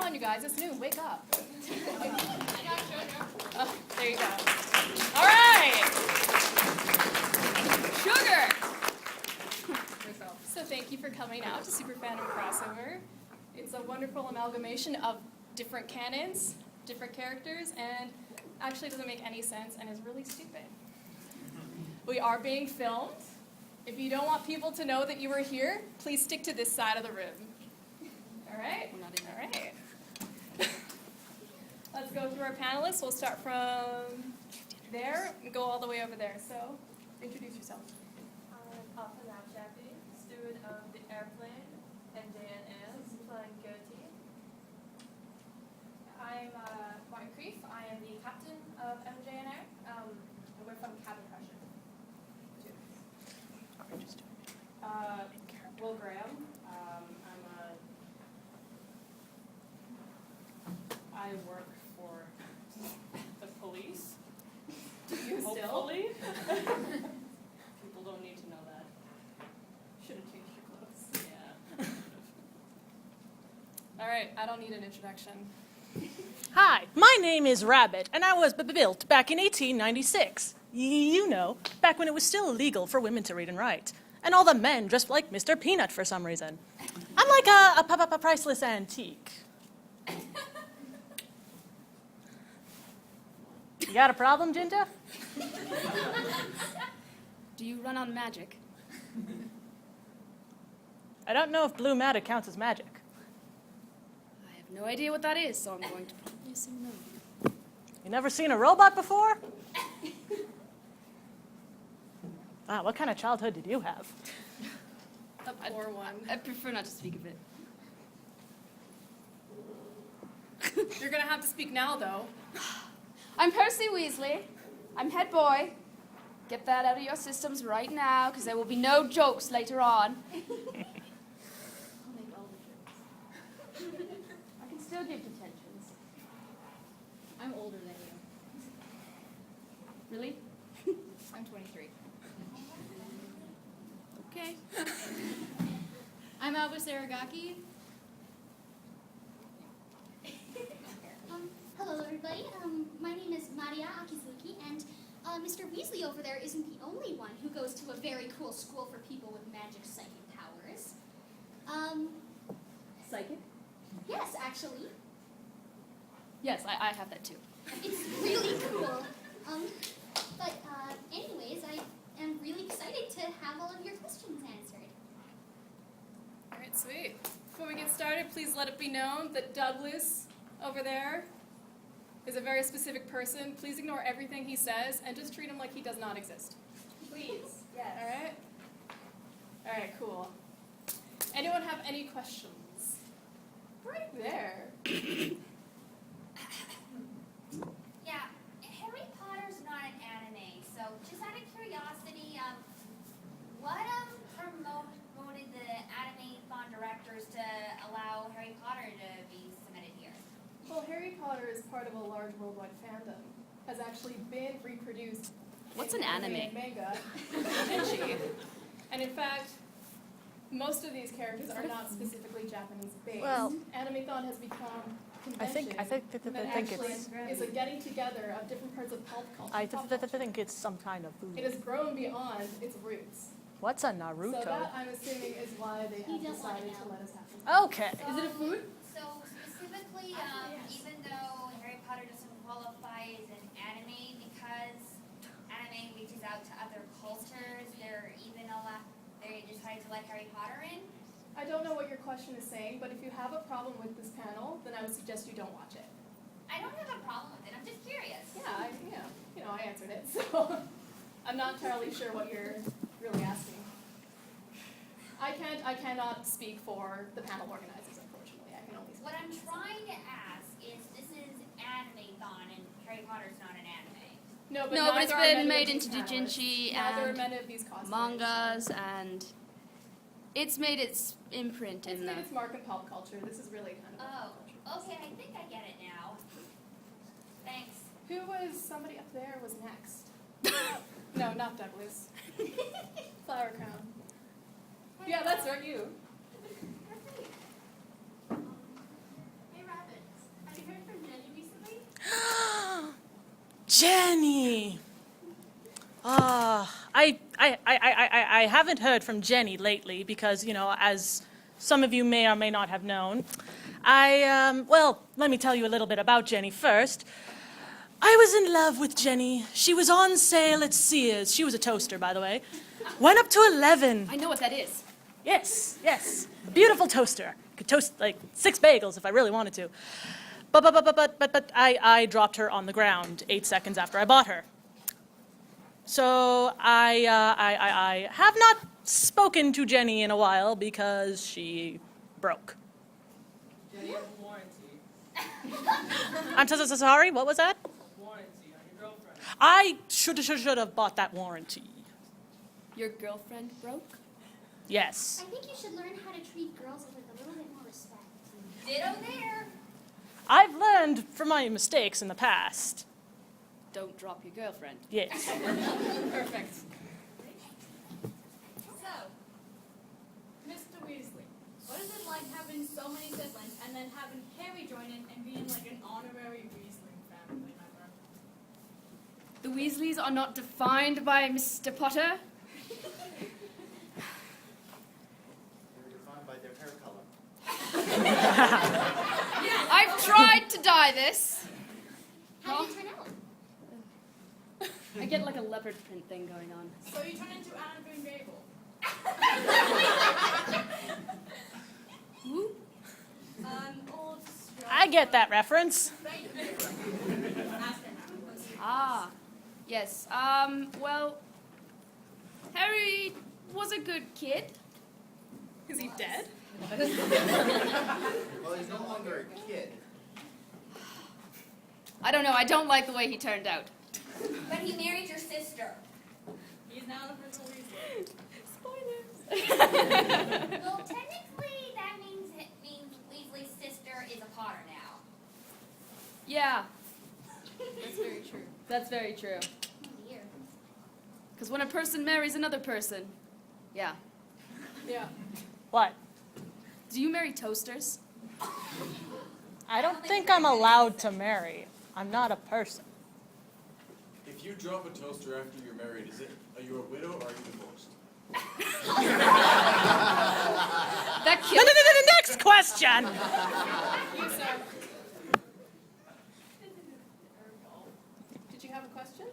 on, you guys. It's noon. Wake up. Oh, there you go. All right. Sugar. So thank you for coming out to Super Fandom Crossover. It's a wonderful amalgamation of different canons, different characters, and actually doesn't make any sense and is really stupid. We are being filmed. If you don't want people to know that you were here, please stick to this side of the room. All right? All right. Let's go through our panelists. We'll start from there and go all the way over there. So, introduce yourself. I'm Alpha Chappie, steward of the airplane, MJNS, flying Gertie. I'm Martin Creef. I am the captain of MJNR, and we're from Cabin Crusher. Will Graham. I work for the police. Do you still? Hopefully. People don't need to know that. Should have changed your clothes. Yeah. All right, I don't need an introduction. Hi, my name is Rabbit, and I was built back in 1896. You know, back when it was still illegal for women to read and write. And all the men dressed like Mr. Peanut for some reason. I'm like a priceless antique. You got a problem, Jinta? Do you run on magic? I don't know if blue matter counts as magic. I have no idea what that is, so I'm going to put yes and no. You never seen a robot before? Wow, what kind of childhood did you have? A poor one. I prefer not to speak of it. You're going to have to speak now, though. I'm Percy Weasley. I'm head boy. Get that out of your systems right now, because there will be no jokes later on. I'll make all the jokes. I can still give detentions. I'm older than you. Really? I'm 23. Okay. I'm Albus Aragaki. Hello, everybody. My name is Maria Akizuki, and Mr. Weasley over there isn't the only one who goes to a very cool school for people with magic psychic powers. Psychic? Yes, actually. Yes, I have that too. It's really cool. Anyways, I am really excited to have all of your questions answered. All right, sweet. Before we get started, please let it be known that Douglas over there is a very specific person. Please ignore everything he says and just treat him like he does not exist. Please. Yes. All right? All right, cool. Anyone have any questions? Right there. Yeah, Harry Potter's not an anime, so just out of curiosity, what promoted the anime-thon directors to allow Harry Potter to be submitted here? Well, Harry Potter is part of a large worldwide fandom. Has actually been reproduced. What's in an anime? and manga. Tenchi. And in fact, most of these characters are not specifically Japanese-based. Well, Anime-thon has become a I convention think that it's actually is a getting together of different parts of pop culture. I pop culture. think it's some kind of It has food. grown beyond its roots. What's a So Naruto? that, I'm assuming, is why they You have don't want to decided to know. let us happen. Okay. Is it a food? So specifically, even though Harry Potter doesn't qualify as an anime because anime reaches out to other cultures, they decided to let Harry Potter in. I don't know what your question is saying, but if you have a problem with this panel, then I would suggest you don't watch it. I don't have a problem with it. I'm just curious. Yeah, I answered it, so I'm not entirely sure what you're really asking. I cannot speak for the panel organizers, unfortunately. I can only speak. What I'm trying to ask is, this is anime-thon, and Harry Potter's not an anime. No, but No, but it's neither are been many of made these into panelists. doujinshi Neither are and many of these cosplayers. mangas, and it's made its imprint It's in made the... its mark in pop culture. This is really kind of pop culture. Okay, I think I get it now. Thanks. Who was somebody up there was next? No, not Douglas. Flower crown. Yeah, that's right, you. Hey, Rabbit. Jenny. I haven't heard from Jenny lately because, you know, as some of you may or may not have known, well, let me tell you a little bit about Jenny first. I was in love with Jenny. She was on sale at Sears. She was a toaster, by the way. Went up to 11. I know what that is. Yes, yes. Beautiful toaster. Could toast like 6 bagels if I really wanted to. But I dropped her on the ground 8 seconds after I bought her. So I have not spoken to Jenny in a while because she broke. Jenny has a warranty. I'm so sorry, what was that? Warranty on your girlfriend. I should have bought that warranty. Your girlfriend broke? Yes. I think you should learn how to treat girls with a little bit more respect. Ditto there. I've learned from my mistakes in the past. Don't drop your girlfriend. Yes. Perfect. So, Mr. Weasley, what is it like having so many siblings and then having Harry join in and being like an honorary Weasley family member? The Weasleys are not defined by Mr. Potter. They're defined by their hair color. I've tried to dye this. How did it turn out? I get like a leopard print thing going on. So you turn into Anna Green Babel. Who? An old I get that reference. Ah, yes. Well, Harry was a good kid. Is he dead? Well, he's no longer a kid. I don't know. I don't like the way he turned out. But he married your sister. He's now the Prince Weasley. Well, technically, that means Weasley's sister is a Potter now. Yeah, That's very true. that's very true. Oh dear. Because when a person marries another person, yeah. Yeah. What? Do you marry toasters? I don't think I'm allowed to marry. I'm not a person. If you drop a toaster after you're married, are you a widow or are you divorced? That No, kills. next question! You, sir. Did you have a question?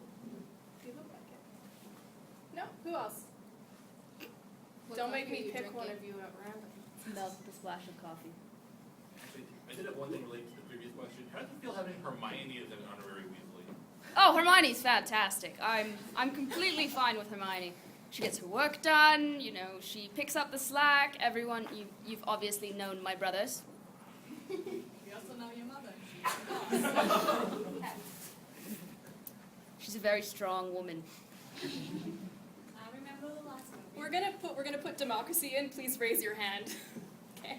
You look like it. No? Who else? Don't make me pick one of you at random. Smell the splash of coffee. Actually, I did have one thing related to the previous question. How do you feel having Hermione as an honorary Weasley? Oh, Hermione's fantastic. I'm completely fine with Hermione. She gets her work done, you know, she picks up the slack. Everyone, you've obviously known my brothers. We also know your mother. She's the boss. She's a very strong woman. I remember the last one. We're gonna put democracy in. Please raise your hand. Okay.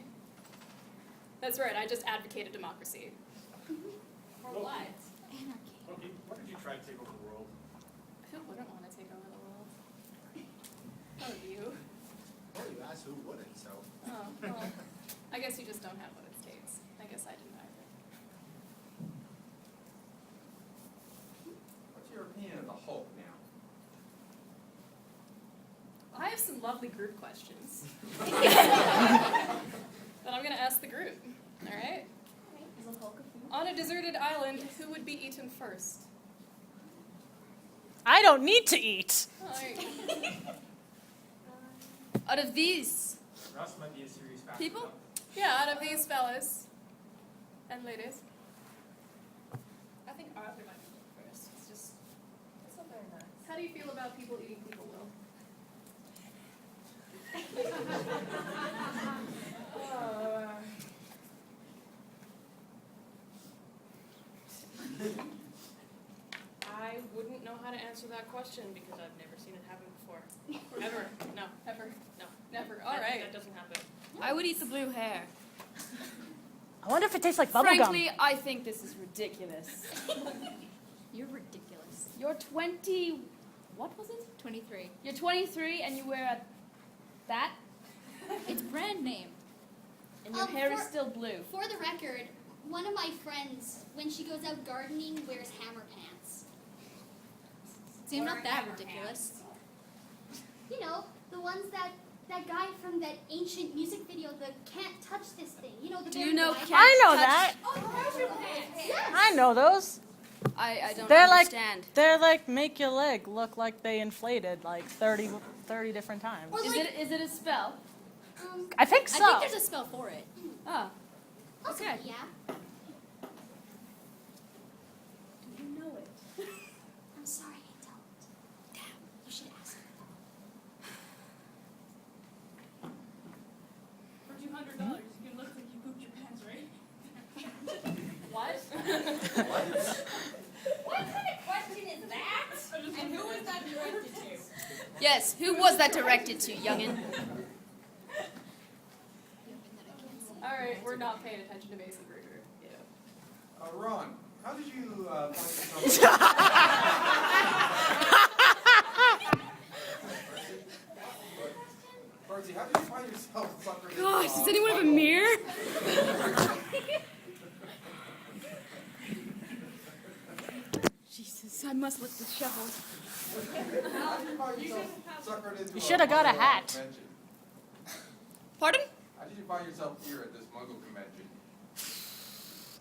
That's right. I just advocated democracy. For what? Anarchy. Okay, why don't you try to take over the world? Who wouldn't want to take over the world? None of you. Well, you asked who wouldn't, so. Oh, well. I guess you just don't have what it takes. I guess I didn't either. What's your opinion of the Hulk now? I have some lovely group questions that I'm going to ask the group. All right? On a deserted island, who would be eaten first? I don't need to eat. Out of these Russ might be a serious factor. people, Yeah, out of these fellas and ladies. I think Arthur might be first. It's just. That's not very nice. How do you feel about people eating people, Will? I wouldn't know how to answer that question because I've never seen it happen before. Ever. No. Ever. No. Never. All right. That doesn't happen. I would eat the blue hair. I wonder if it tastes like bubblegum. Frankly, I think this is ridiculous. You're ridiculous. You're 20. What was it? 23. You're 23 and you wear that, It's brand name. and your hair is for- still blue. For the record, one of my friends, when she goes out gardening, wears hammer pants. See, I'm not that ridiculous. You know, the ones that guy from that ancient music video, the Can't Touch This Thing. You know, the Do you know guy. Can't I know Touch- that. Yes. I know those. I don't They're understand. they're like make your leg look like they inflated like 30 different times. Or Is like, it a spell? I think so. I think there's a spell for it. Oh. Also, Okay. yeah. Do you know it? I'm sorry, I don't. Damn, you should ask her. For $200, you can look like you pooped your pants, right? What? What kind of question is that? And who was that directed to? Yes, who was that directed to, youngin? Alright, we're not paying attention to basic rigor. Yeah. Ron, how did you find yourself? Bertie, how did you find yourself suckered into, Gosh, does anyone have a mirror? Jesus, I must look disheveled. How did you find yourself suckered into You should have got a hat. convention? Pardon? How did you find yourself here at this Muggle convention?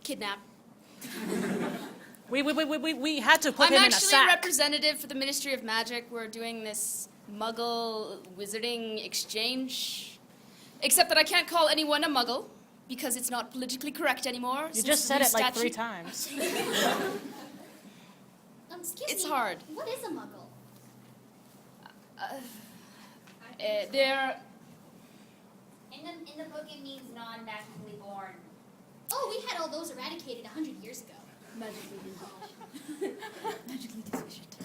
Kidnap. We had to put I'm him in a actually a sack. representative for the Ministry of Magic. We're doing this Muggle wizarding exchange. Except that I can't call anyone a Muggle because it's not politically correct anymore. You since just the said new it like 3 statute. times. Excuse It's me. hard. What is a muggle? They're In the book, it means non-magically born. Oh, we had all those eradicated 100 years ago. magically deficient.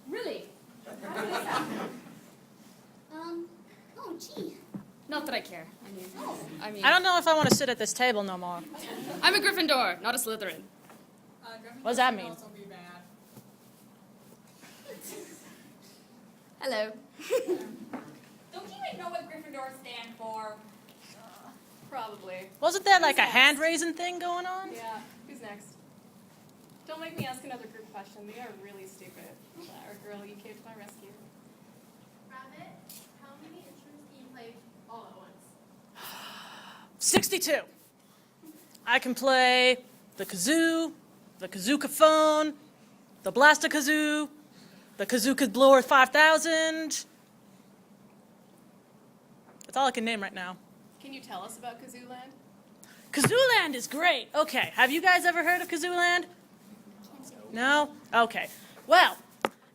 Really? Oh, gee. Not that I care. I mean, I don't know if I want to sit at this table no more. I'm a Gryffindor, not a Slytherin. What does that mean? Also be bad. Hello. Don't you even know what Gryffindor stand for? Probably. Wasn't there like a hand raising thing going on? Yeah. Who's next? Don't make me ask another group question. They are really stupid. Our girl, you came to my rescue. Rabbit, how many instruments can you play all at once? 62. I can play the kazoo, the kazookaphone, the blaster kazoo, the kazooka blower 5000. That's all I can name right now. Can you tell us about Kazoo Land? Kazooland is great. Okay, have you guys ever heard of Kazooland? No? Okay. Well,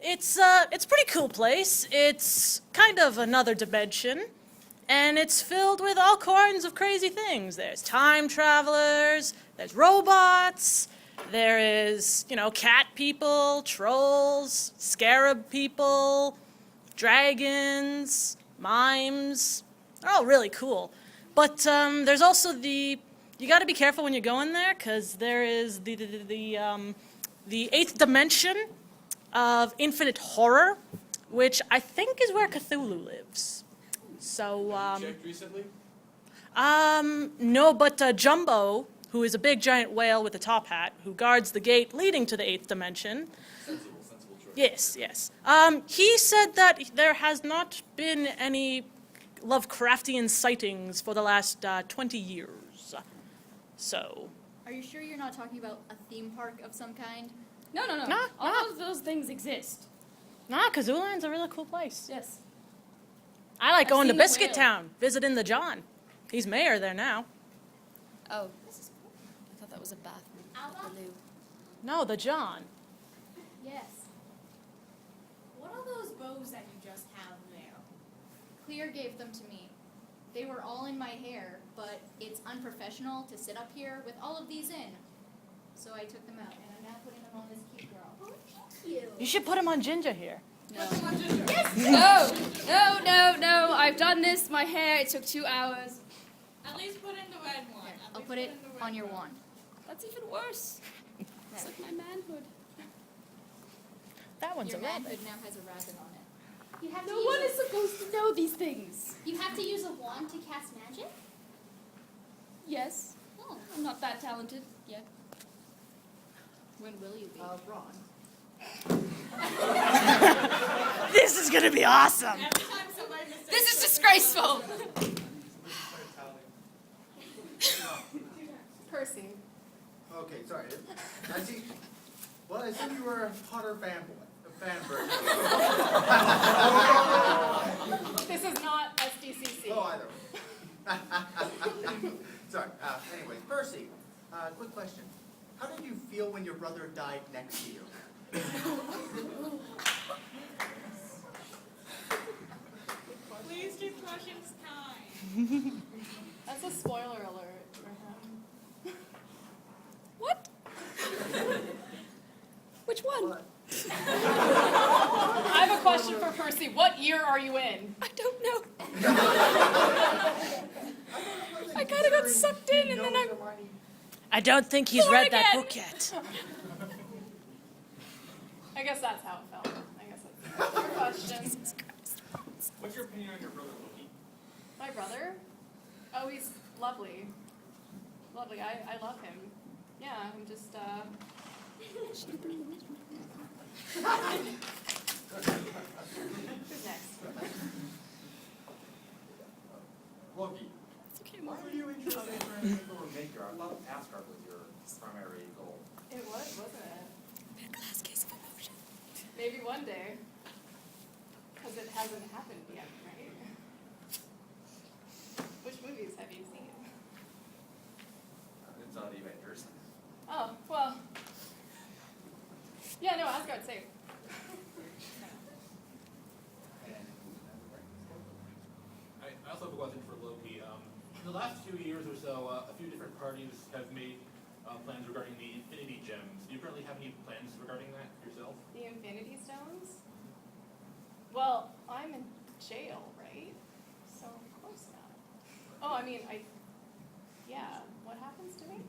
it's a pretty cool place. It's kind of another dimension, and it's filled with all kinds of crazy things. There's time travelers, there's robots, there is, cat people, trolls, scarab people, dragons, mimes. They're all really cool. But there's also you got to be careful when you go in there, because there is the 8th dimension of infinite horror, which I think is where Cthulhu lives. So, Checked recently? no, but Jumbo, who is a big giant whale with a top hat, who guards the gate leading to the 8th dimension. Sensible choice. Yes. He said that there has not been any Lovecraftian sightings for the last 20 years. So. Are you sure you're not talking about a theme park of some kind? No. Nah. All of those things exist. Nah, Kazooland's a really cool place. Yes. I like I've going to seen the Biscuit whale. Town, visiting the John. He's mayor there now. Oh. I thought that was a bathroom. Alba? The loo. No, the John. Yes. What are those bows that you just have there? Clear gave them to me. They were all in my hair, but it's unprofessional to sit up here with all of these in. So I took them out, and I'm now putting them on this cute girl. Oh, thank you. You should put him on Ginger here. No. I've done this. My hair. It took 2 hours. At least put in the red one. I'll put it on your wand. That's even worse. It's like my manhood. That one's Your a rabbit. manhood now has a rabbit on it. You have to No use one is supposed to know these things. You have to use a wand to cast magic? Yes. Oh. I'm not that talented yet. When will you be? Ron, This is gonna be awesome. Every time somebody mistakes This is disgraceful. Percy. Okay, sorry. I see. Well, I assume you were a Potter fanboy. A fanboy. This is not SDCC. Oh, either. Sorry. Anyways, Percy, quick question. How did you feel when your brother died next to you? Please keep questions kind. That's a spoiler alert for him. What? Which one? What? I have a question for Percy. What year are you in? I don't know. I kind of got sucked in and then I don't think he's Born read that again. book yet. I guess that's how it felt. I guess that's your question. What's your opinion on your brother Loki? My brother? Oh, he's lovely. Lovely. I love him. Yeah, I'm just, Who's next? Loki, why are you interested in trying to make over Maker? I thought Asgard was your primary goal. It was, wasn't it? Glass case of emotion. Maybe one day. Because it hasn't happened yet, right? Which movies have you seen? It's not the Avengers. Oh, well. Yeah, no, Asgard's safe. I also have a question for Loki. In the last few years or so, a few different parties have made plans regarding the Infinity Gems. Do you currently have any plans regarding that yourself? The Infinity Stones? Well, I'm in jail, right? So, of course not. Oh, I mean, yeah, what happens to me?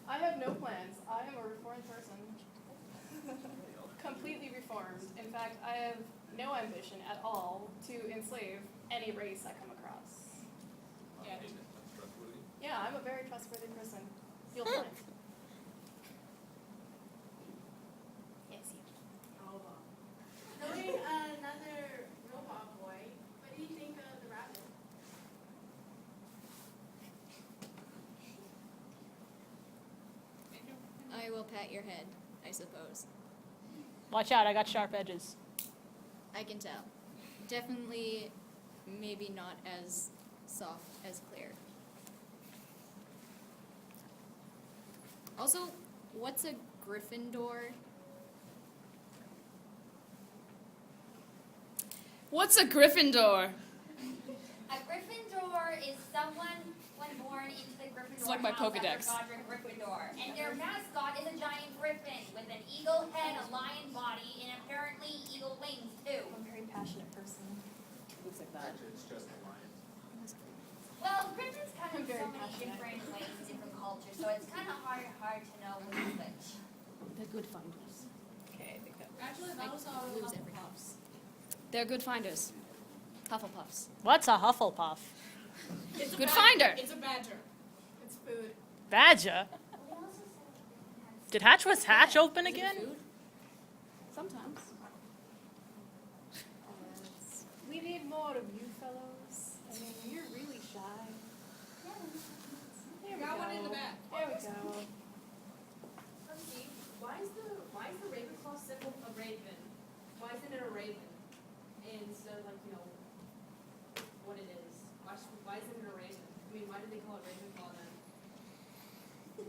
I have no plans. I am a reformed person. Completely reformed. In fact, I have no ambition at all to enslave any race I come across. Yeah. That's trustworthy. Yeah, I'm a very trustworthy person. You'll find. Yes, you. Knowing another robot boy, what do you think of the rabbit? I will pat your head, I suppose. Watch out, I got sharp edges. I can tell. Definitely, maybe not as soft as Claire. Also, what's a Gryffindor? What's a Gryffindor? A Gryffindor is someone when born into the Gryffindor It's like my house Pokedex. after Godric Gryffindor. And their mascot is a giant griffin with an eagle head, a lion body, and apparently eagle wings too. I'm a very passionate person. Looks like that. Actually, it's just a lion. Well, griffins come I'm in very so many passionate. different ways, different cultures, so it's kind of hard to know which is which. They're good finders. Okay, I think that. Actually, those are lose every- Hufflepuffs. They're good finders. Hufflepuffs. What's a Hufflepuff? It's a Good badger. finder. It's a badger. It's food. Badger? Did Hatch open again? Sometimes. We need more of you fellows. I mean, you're really shy. There we Got go. one in the back. There we go. Percy, why is the Ravenclaw symbol a raven? Why isn't it a raven? Instead of what it is. Why isn't it a raven? I mean, why did they call it Ravenclaw then?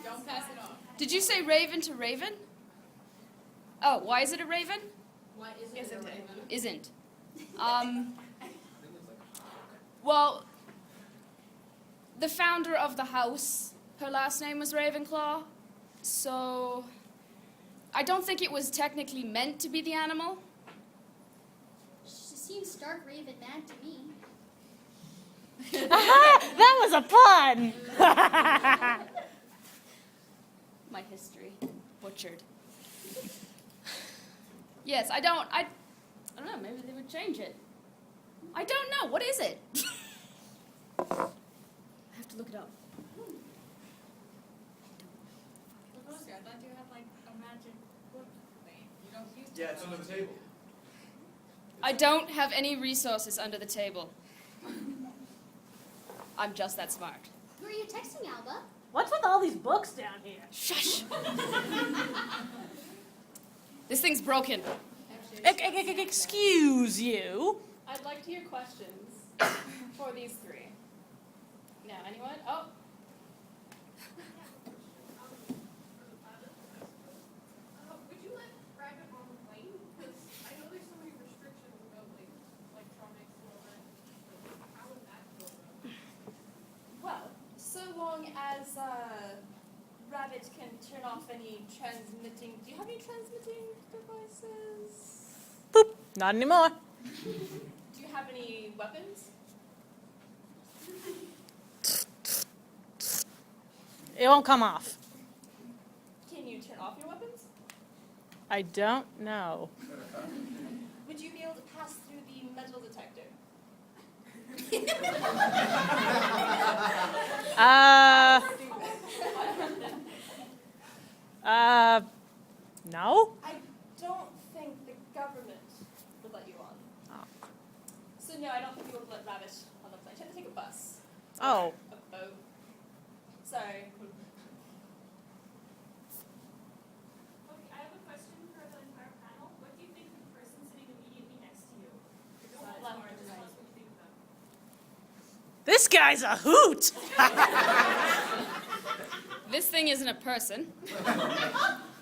Don't pass it off. Did you say raven to raven? Oh, why is it a raven? Why isn't Isn't it a it? raven? Isn't. Well, the founder of the house, her last name was Ravenclaw, so I don't think it was technically meant to be the animal. She seems stark raven mad to me. That was a pun! My history butchered. Yes, I don't know, maybe they would change it. I don't know, what is it? I have to look it up. I thought you had like a magic book thing. You don't use Yeah, it's under the table. I don't have any resources under the table. I'm just that smart. Who are you texting, Alba? What's with all these books down here? Shush! This thing's broken. Excuse you. I'd like to hear questions for these three. Now, anyone? Oh, Would you let Rabbit on the plane? Because I know there's so many restrictions about like electronics and all that. How would that go about? well, so long as Rabbit can turn off any transmitting. Do you have any transmitting devices? Boop. Not anymore. Do you have any weapons? It won't come off. Can you turn off your weapons? I don't know. Would you be able to pass through the metal detector? No? I don't think the government would let you on. Oh. So no, I don't think you would let Rabbit on the plane. You have to take a bus. Oh. Or a boat. Sorry. Okay, I have a question for the entire panel. What do you think of the person sitting immediately next to you? Don't Side tell left us, or just right? tell us what you think of them. This guy's a hoot. This thing isn't a person.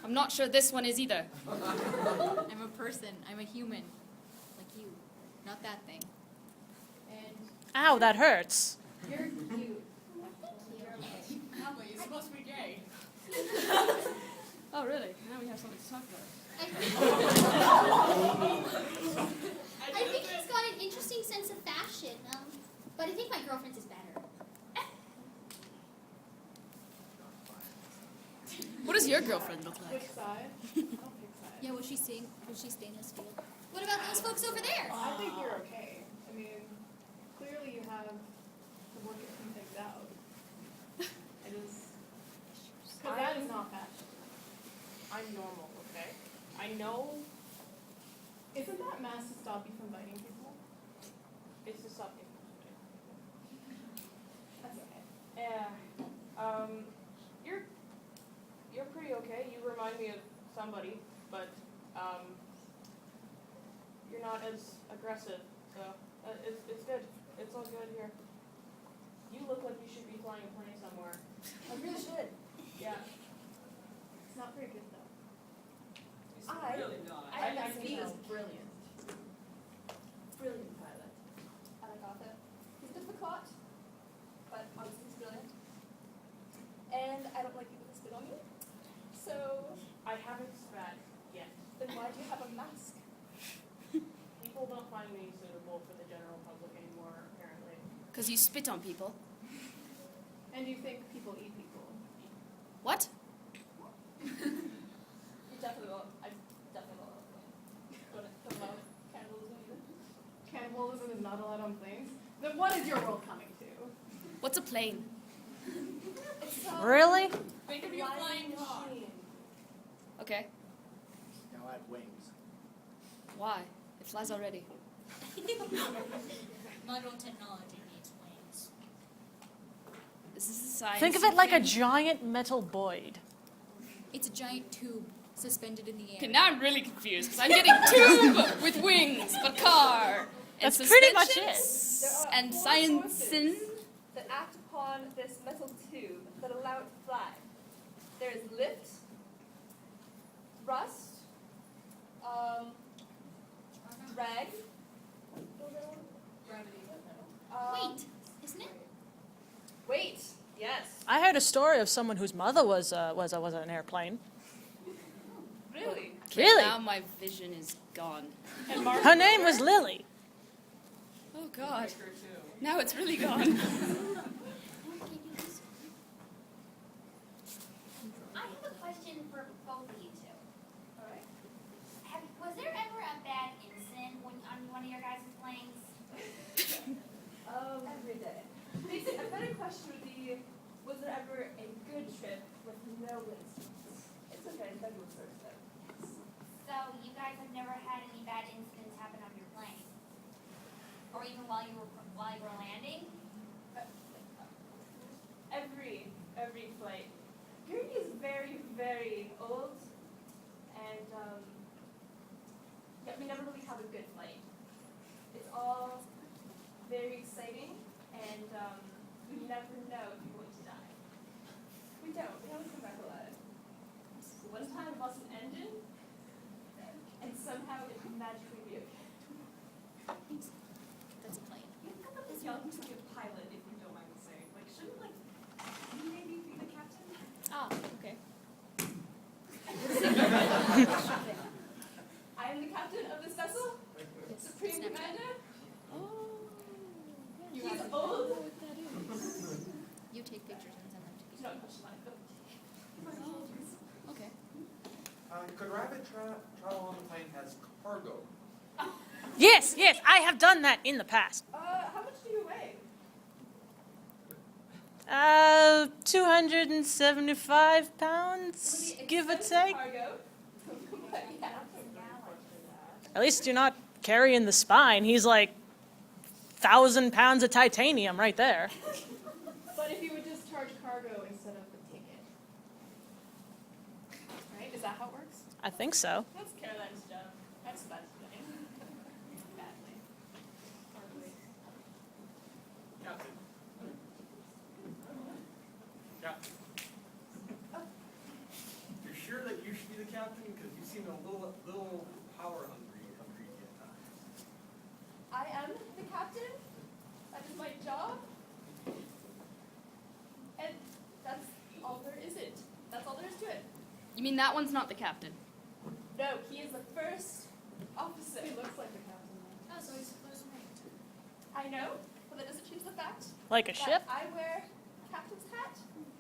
I'm not sure this one is either. I'm a person. I'm a human. Like you. Not that thing. And Ow, that hurts. you're cute. Alba, you're supposed to be gay. Oh, really? Now we have something to talk about. I think he's got an interesting sense of fashion, but I think my girlfriend's is better. What does your girlfriend look like? Which side? I don't pick sides. Yeah, was she stainless steel? What about those folks over there? I think you're okay. I mean, clearly you have to work at some things out. It is. Because that is not fashion. I'm normal, okay? I know. Isn't that mask to stop you from biting people? It's to stop you from biting. That's okay. Yeah. You're pretty okay. You remind me of somebody, but you're not as aggressive. So it's good. It's all good here. You look like you should be flying a plane somewhere. I really should. Yeah. It's not very good though. I think he's brilliant. Brilliant pilot. I like Arthur. He's a bit of a clot, but honestly he's brilliant. And I don't like people who spit on me. So I haven't spat yet. Then why do you have a mask? People don't find me suitable for the general public anymore, apparently. Because you spit on people. And you think people eat people? What? You definitely will. I definitely will. Don't allow cannibalism either. Cannibalism is not allowed on planes. Then what is your world coming to? What's a plane? It's Really? Think of your flying machine. Okay. Now add wings. Why? It flies already. Modern technology needs wings. This is a science. Think of it like a thing. giant metal Boyd. It's a giant tube suspended in the air. Okay, now I'm really confused because I'm getting tube with wings, but car. And That's pretty much suspensions There are And 4 science forces that act upon this metal tube that allow it to fly. There is lift, thrust, drag, gravity. Wait, isn't it? Wait. Yes. I heard a story of someone whose mother was an airplane. Really. Really? Now my vision is gone. And Mark. Her name was Lily. Oh God. Now it's really gone. I have a question for both of you two. Alright. Was there ever a bad incident on one of your guys' planes? Every day. Basically, a better question would be: was there ever a good trip with no incidents? So you guys have never had any bad incidents happen on your plane? Or even while you were landing? Every flight. Gurney is very, very old, and yeah, we never really have a good flight. It's all very exciting, and we never know if you're going to die. We don't. We always come back alive. One time we lost an engine, and somehow it magically be okay. That's a plane. You've got this young to be a pilot, if you don't mind me saying. Like, shouldn't you maybe be the captain? Ah, okay. I am the captain of this vessel, Supreme Snapchat. Commander. Oh. He's old. You take pictures and send them to Do me. not question my ability. Okay. Could Rabbit travel on the plane as cargo? Yes, yes, I have done that in the past. How much do you weigh? 275 pounds, give or take. Cargo. But yeah. At least you're not carrying the spine. He's like 1,000 pounds of titanium right there. But if you would just charge cargo instead of the ticket. Right? Is that how it works? I think so. That's Caroline's job. That's budgeting. Badly. Hardly. Captain. Captain. You're sure that you should be the captain? Because you seem a little power hungry at times. I am the captain. That is my job. And that's all there is it. That's all there is to it. You mean that one's not the captain? No, he is the first officer. He looks like the captain. Oh, so he's first mate. I know, but that doesn't change the fact Like a that ship? I wear captain's hat,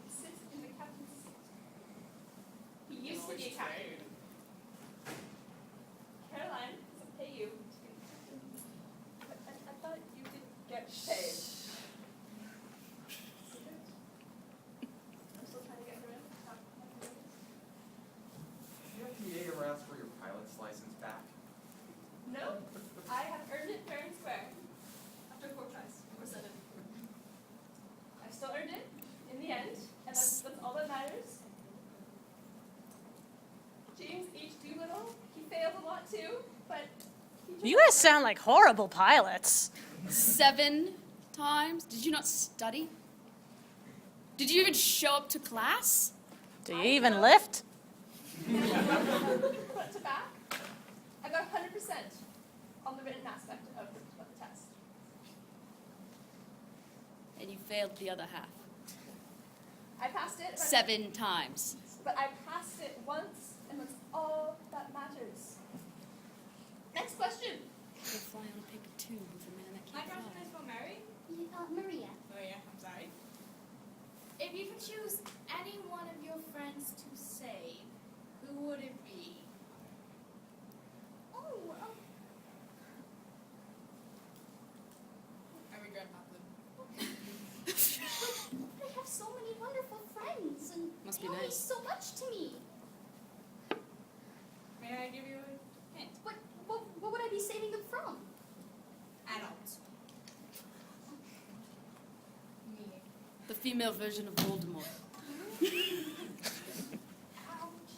sits in the captain's seat. He used to be a captain. Caroline doesn't pay you to be the captain. But I thought you did get paid. I'm still trying to get her in. Did you have to ever ask for your pilot's license back? No, I have earned it fair and square. After 4 tries, or 7. I still earned it in the end, and that's all that matters. James H. Doolittle, he failed a lot too, but he You guys sound like horrible pilots. 7 times? Did you not study? Did you even show up to class? Do you even lift? Front to back, I got 100% on the written aspect of the test. And you failed the other half. I passed it, 7 times. but I passed it once, and that's all that matters. Next question. You'll fly on a paper tube with a man that My can't question fly. is for Mary. Maria. Oh yeah, I'm sorry. If you could choose any one of your friends to save, who would it be? Oh, I regret not them. I have so many wonderful friends, and Must they be all mean nice. so much to me. May I give you a hint? What would I be saving them from? Adults. Me. The female version of Voldemort. Ouch.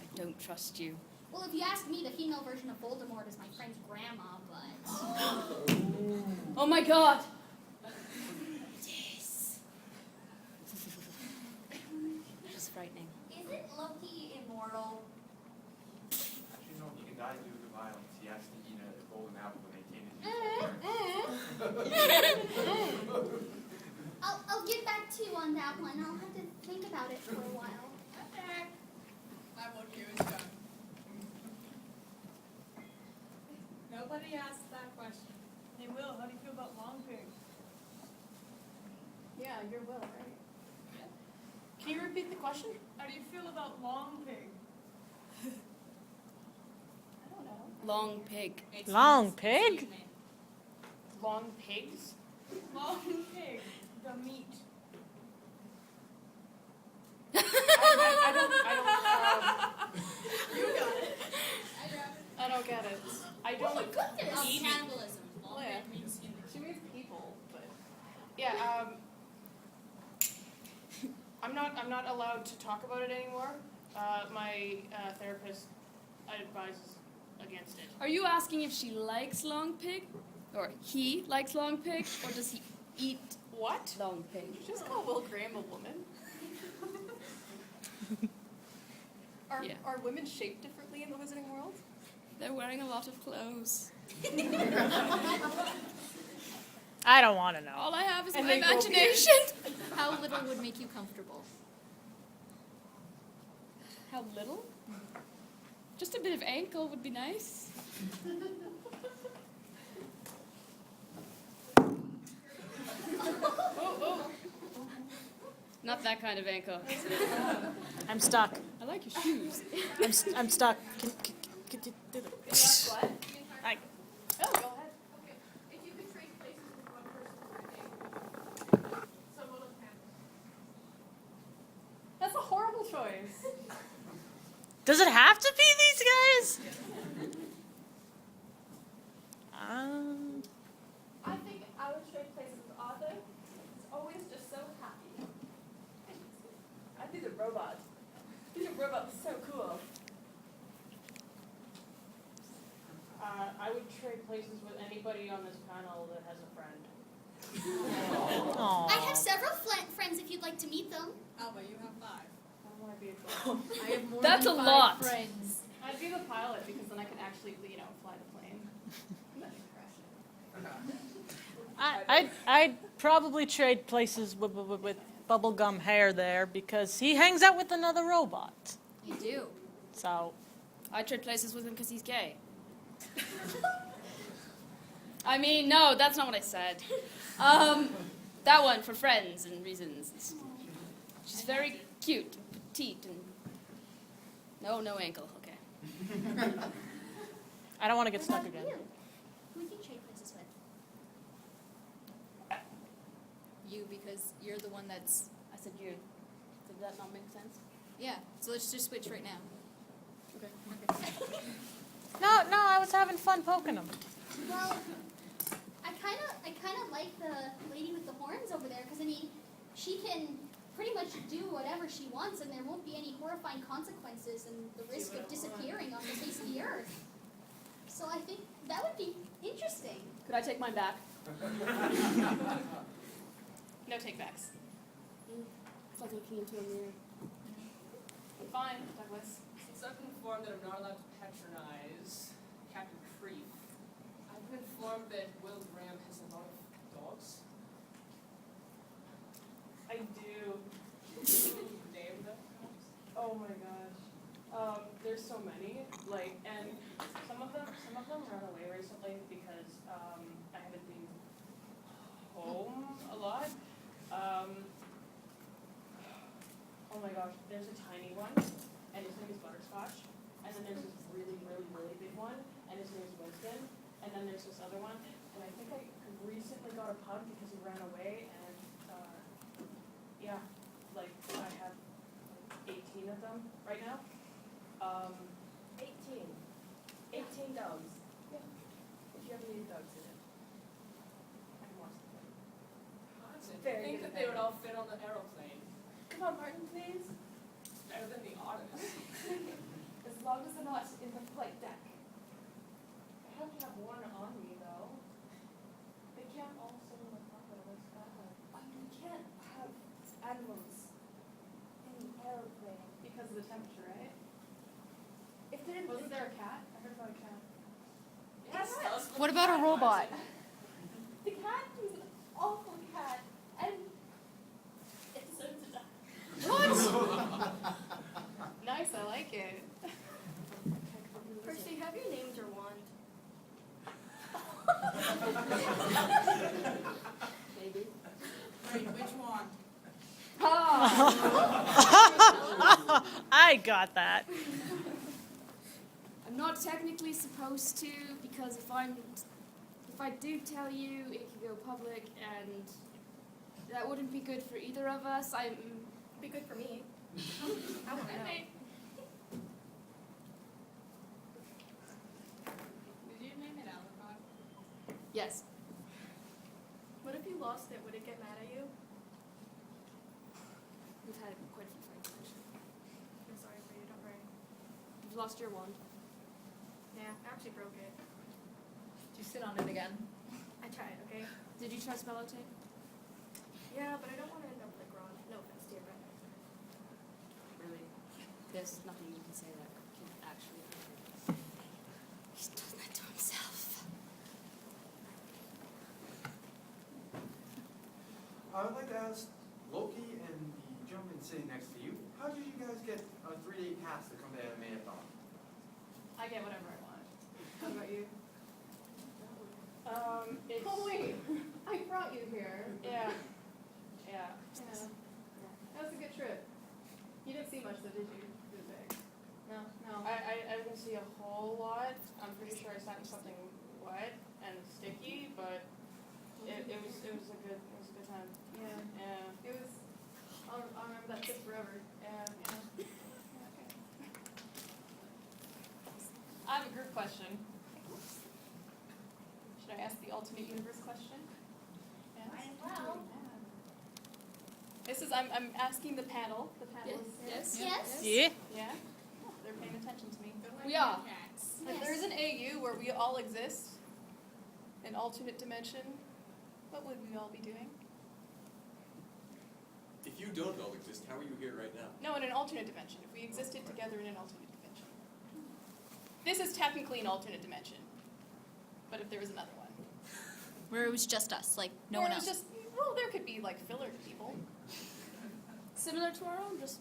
I don't trust you. Well, if you ask me, the female version of Voldemort is my friend's grandma, but... Oh my god! Yes. Just frightening. Isn't Loki immortal? Actually, no, he can die due to violence. He actually eat a golden apple when they came I'll get back to you on that one. I'll have to think about it for a while. Okay. My work here is done. Nobody asked that question. Hey, Will, how do you feel about long pig? Yeah, you're Will, right? Can you repeat the question? How do you feel about long pig? I don't know. Long pig. Long pig? Excuse me. Long pigs? Long pig, the meat. I I don't get it. I don't eat. Cannibalism. Oh, yeah. She means people, but yeah. I'm not allowed to talk about it anymore. My therapist advises against it. Are you asking if she likes long pig? Or he likes long pig? Or does he eat What? long pig? Just call Will Graham a woman. Yeah. Are women shaped differently in the wizarding world? They're wearing a lot of clothes. I don't want to know. All I have is And my they grow imagination. How little would make you comfortable? How little? Just a bit of ankle would be nice. Oh. Not that kind of ankle. I'm stuck. I like your shoes. I'm stuck. Can you do the... What? I, Oh, go ahead. Okay, if you could trade places with one person for a day, someone on campus. That's a horrible choice. does it have to be these guys? I think I would trade places with Arthur. He's always just so happy. I think the robot. The robot's so cool. I would trade places with anybody on this panel that has a friend. Aw. I have several friends if you'd like to meet them. Oh, but you have 5. I don't want to be a girl. I have more That's than a 5 lot. friends. I'd be the pilot because then I can actually, fly the plane. I'd probably trade places with bubblegum hair there because he hangs out with another robot. You do. So, I trade places with him because he's gay. I mean, no, that's not what I said. That one for friends and reasons. She's very cute, petite, and no ankle. Okay. I don't want to get What stuck about again. you? Who would you trade places with? You, because you're the one that's... I said you. Did that not make sense? Yeah, so let's just switch right now. Okay. No, I was having fun poking him. Well, I kind of like the lady with the horns over there because I mean, she can pretty much do whatever she wants, and there won't be any horrifying consequences and the risk of disappearing off the face of the earth. So I think that would be interesting. Could I take mine back? No takebacks. It's like looking into a mirror. Fine, Douglas. Since I've been informed that I'm not allowed to patronize Captain Creep, I've been informed that Will Graham has a lot of dogs. I do. Name them, perhaps? Oh my gosh. There's so many. And some of them run away recently because I haven't been home a lot. Oh my gosh, there's a tiny one, and his name is Butterscotch. And then there's this really, really, really big one, and his name is Winston. And then there's this other one, and I think I recently got a pug because he ran away, and I have 18 of them right now. 18. 18 dogs. Yeah. If you have any dogs in it, I can watch them. I Very think good that they would thing. all fit on the aeroplane. Come on, Martin, please. Better than the otters. As long as they're not in the flight deck. I have to have one on me, though. They can't all sit in the cockpit of the sky. We can't have animals in the airplane because of the temperature, right? Wasn't there a cat? I heard about a cat. Yes, dogs What about a robot? The cat was an awful cat, and it deserves to die. What? Nice, I like it. Percy, have you named your wand? Maybe. Wait, which one? I got that. I'm not technically supposed to because if I do tell you, it could go public, and that wouldn't be good for either of us. Be good for me. I don't know. Did you name it Alacon? Yes. What if you lost it? Would it get mad at you? We've had quite a few fights, actually. I'm sorry for you, don't worry. You've lost your wand. Yeah, I actually broke it. Did you sit on it again? I tried, okay? Did you try spell out tape? Yeah, but I don't want to end up like Ron. No offense to your brother. Really? There's nothing you can say that can actually. He's done that to himself. I would like to ask Loki and the gentleman sitting next to you, how did you guys get a 3-day pass to come to Animathon? I get whatever I want. How about you? It's. Oh wait, I brought you here. Yeah. Yeah. Yeah. That was a good trip. You didn't see much though, did you? No. No. I didn't see a whole lot. I'm pretty sure I sat in something wet and sticky, but it was a good time. Yeah. Yeah. It was. I'll remember that trip forever. Yeah. Yeah. I have a group question. Should I ask the alternate universe question? Yes. Might as well. This is I'm asking the panel. The panel is Yes. Yes. Yeah. Yeah. They're paying attention to me. We are. If there's an AU where we all exist, an alternate dimension, what would we all be doing? If you don't all exist, how are you here right now? No, in an alternate dimension. If we existed together in an alternate dimension. This is technically an alternate dimension. But if there was another one. Where it was just us, like no Or one it was else. just, well, there could be like filler people. Similar to our own, just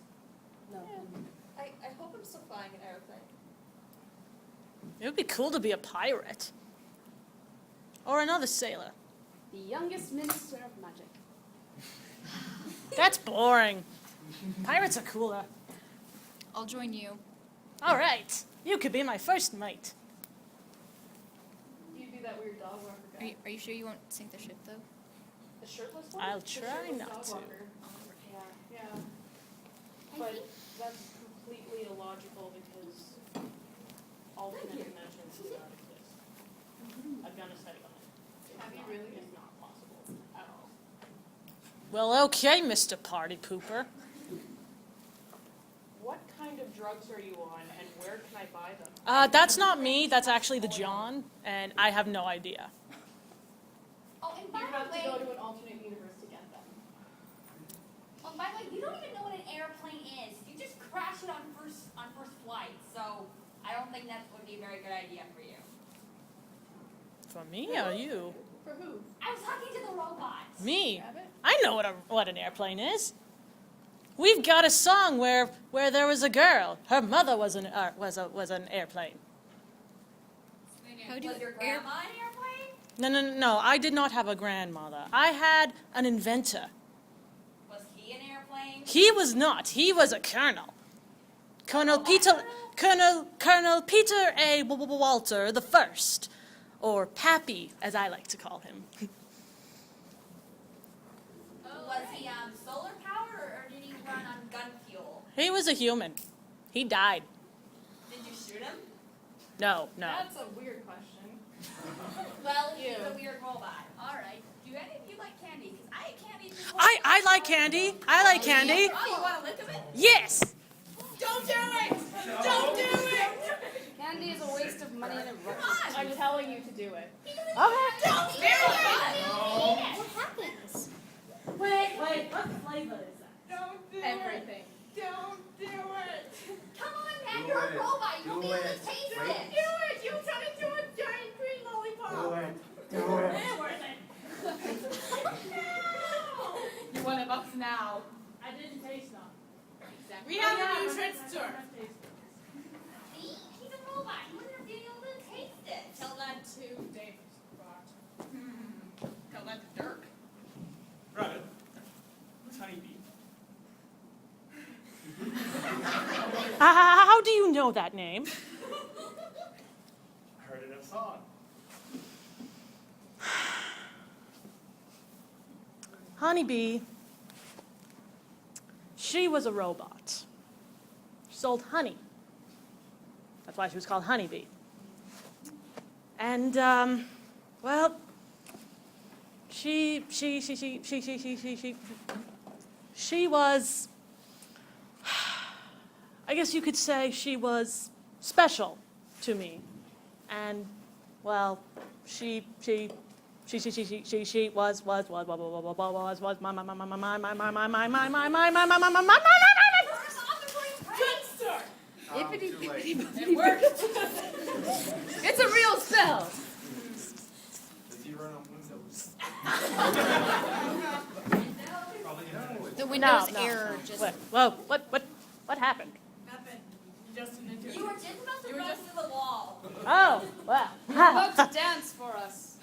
no. I hope I'm still flying an airplane. It would be cool to be a pirate. Or another sailor. The youngest minister of magic. That's boring. Pirates are cooler. I'll join you. All right. You could be my first mate. You do that weird dog walker guy. Are you sure you won't sink the ship though? The shirtless one? I'll The try shirtless not dog to. walker. Yeah. Yeah. But that's completely illogical because alternate dimensions do not exist. I've done a study on it. Have you really? It's not possible at all. Well, okay, Mr. Party Pooper. What kind of drugs are you on and where can I buy them? That's not me. That's actually the John, and I have no idea. Oh, and by You have the to way, go to an alternate universe to get them. oh, by the way, you don't even know what an airplane is. You just crash it on first flight, so I don't think that would be a very good idea for you. For me or you? For who? I was talking to the robot. Me. Rabbit? I know what an airplane is. We've got a song where there was a girl. Her mother was an airplane. How do Was your grandma an airplane? No. I did not have a grandmother. I had an inventor. Was he an airplane? He was not. He was a colonel. Colonel Peter A. Walter the First, or Pappy, as I like to call him. Was he solar powered or did he run on gun fuel? He was a human. He died. Did you shoot him? No. That's a weird question. Well, he's Ew. a weird robot. All right. Do any of you like candy? Because I ate candy before. I like candy. I like candy. Oh, you want a lick of it? Yes. Don't do it! Don't do it! Candy is a waste of money and a rush. I'm telling you to do it. Okay. Don't do it! What happens? Wait. What flavor is that? Don't do Everything. Don't do it! Come on, man, Do you're it. a robot. You won't be Do able to it. taste Wait. it. Do it! You turn into a giant green lollipop! Do it. You're one of us now. I didn't taste them. We have a new transistor. See? He's a robot. He wouldn't be able to taste it. Tell that to Dave Spot. Tell that to Dirk. Rabbit, what's honeybee? How do you know that name? I heard it in a song. Honeybee. She was a robot. sold honey. That's why she was called Honeybee. And, well, she was, I guess you could say she was special to me. And, well, she was Too late. It worked. It's a real spell. Does he run on Windows? Probably no. The Windows error just. Whoa, what happened? Nothing. Just an interview. You were just about to run to the wall. Oh, well. About to dance for us.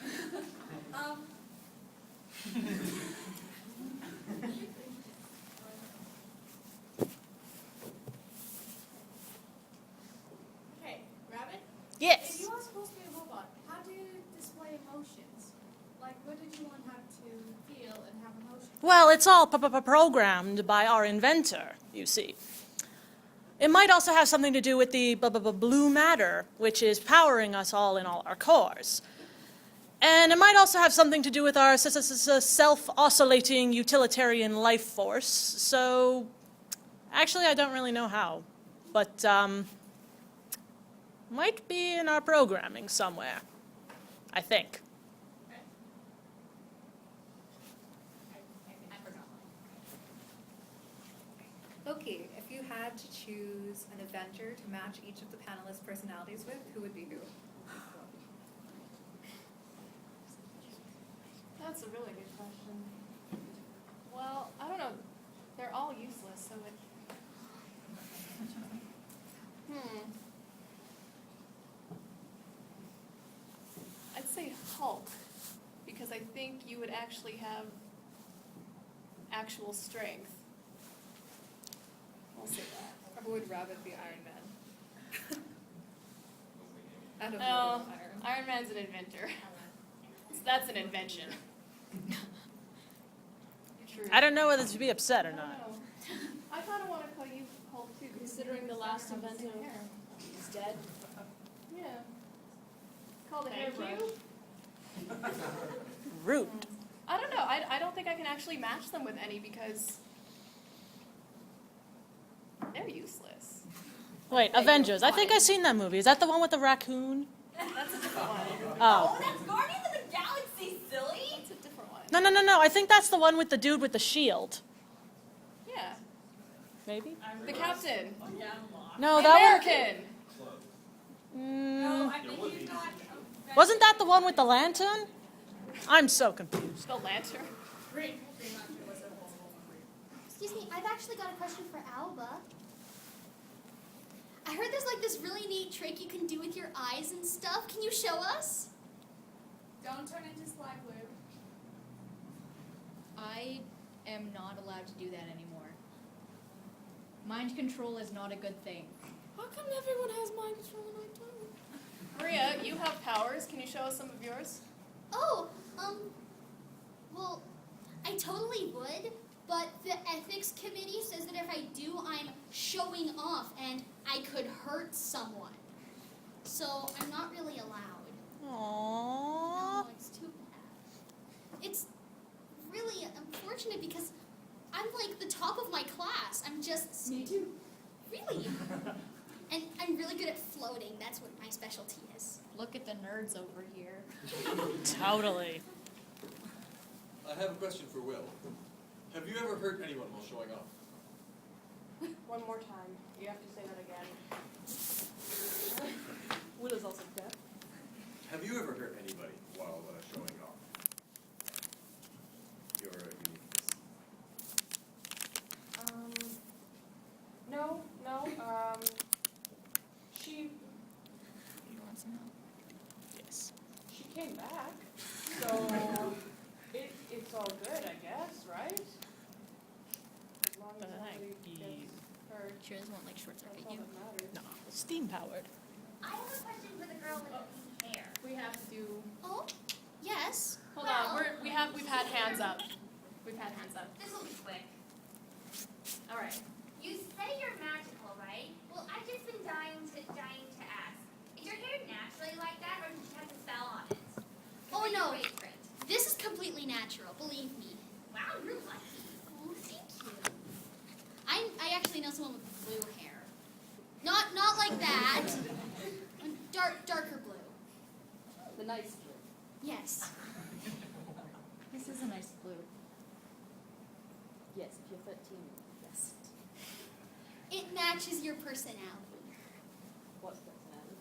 Okay, Rabbit? If Yes. you are supposed to be a robot, how do you display emotions? Like, what did you want her to feel and have emotions? Well, it's all programmed by our inventor, you see. It might also have something to do with the blue matter, which is powering us all in all our cores. And it might also have something to do with our self-oscillating utilitarian life force. So, actually, I don't really know how. But, might be in our programming somewhere, I think. Okay, if you had to choose an Avenger to match each of the panelists' personalities with, who would be who? That's a really good question. Well, I don't know. They're all useless, so it. I'd say Hulk, because I think you would actually have actual strength. I'll say that. Or would Rabbit be Iron Man? Out of No, Iron. Iron Man's an inventor. So that's an invention. True. I don't know whether to be upset or I don't not. know. I kind of want to call you Hulk too, considering the last inventor. He's dead. Yeah. Called it hairbrush. Rude. I don't know. I don't think I can actually match them with any because they're useless. Wait, Avengers. I think I've seen that movie. Is that the one with the raccoon? That's a different one. Oh. That's Guardians of the Galaxy, silly. That's a different one. No. I think that's the one with the dude with the shield. Yeah. Maybe? The captain. No, The that American. one. I think you got. Wasn't that the one with the lantern? I'm so confused. The lantern. Excuse me, I've actually got a question for Alba. I heard there's like this really neat trick you can do with your eyes and stuff. Can you show us? Don't turn into slime glue. I am not allowed to do that anymore. Mind control is not a good thing. How come everyone has mind control and I don't? Maria, you have powers. Can you show us some of yours? Oh, well, I totally would, but the ethics committee says that if I do, I'm showing off and I could hurt someone. So I'm not really allowed. Aww. No, it's too bad. It's really unfortunate because I'm like the top of my class. I'm just... Me too. Really? And I'm really good at floating. That's what my specialty is. Look at the nerds over here. Totally. I have a question for Will. Have you ever hurt anyone while showing off? One more time. You have to say that again. Will is also deaf. Have you ever hurt anybody while showing off your uniqueness? No. She Yes. She came back, so it's all good, I guess, right? As long as nobody gets hurt, She doesn't want like short that's circuit all you. that matters. No. Steam powered. I have a question for the girl with the pink hair. We have to do. Oh, yes. Hold on, we've had hands up. We've had hands up. This will be quick. All right. You say you're magical, right? Great, great. this is completely natural, believe me. Wow, you're lucky. Oh, thank you. I actually know someone with blue hair. Not like that. Darker blue. The nice blue. Yes. This is a nice blue. Yes, if you're 13, yes. It matches your personality. What's personality?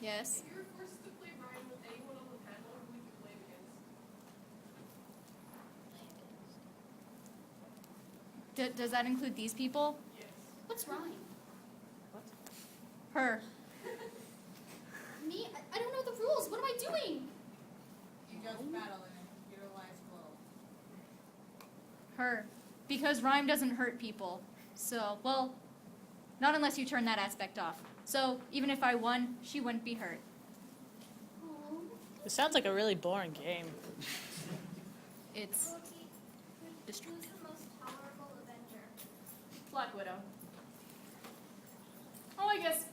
Yes. If you were forced to play Ryan with anyone on the panel, who would you play against? Does that include these people? Yes. What's wrong? Her. Me? I don't know the rules. What am I doing? You just battle and utilize glow. Her. Because rhyme doesn't hurt people. So, well, not unless you turn that aspect off. So, even if I won, she wouldn't be hurt. Oh. It sounds like a really boring game. It's Loki, who's the most tolerable Avenger? Black Widow. Oh, I guess,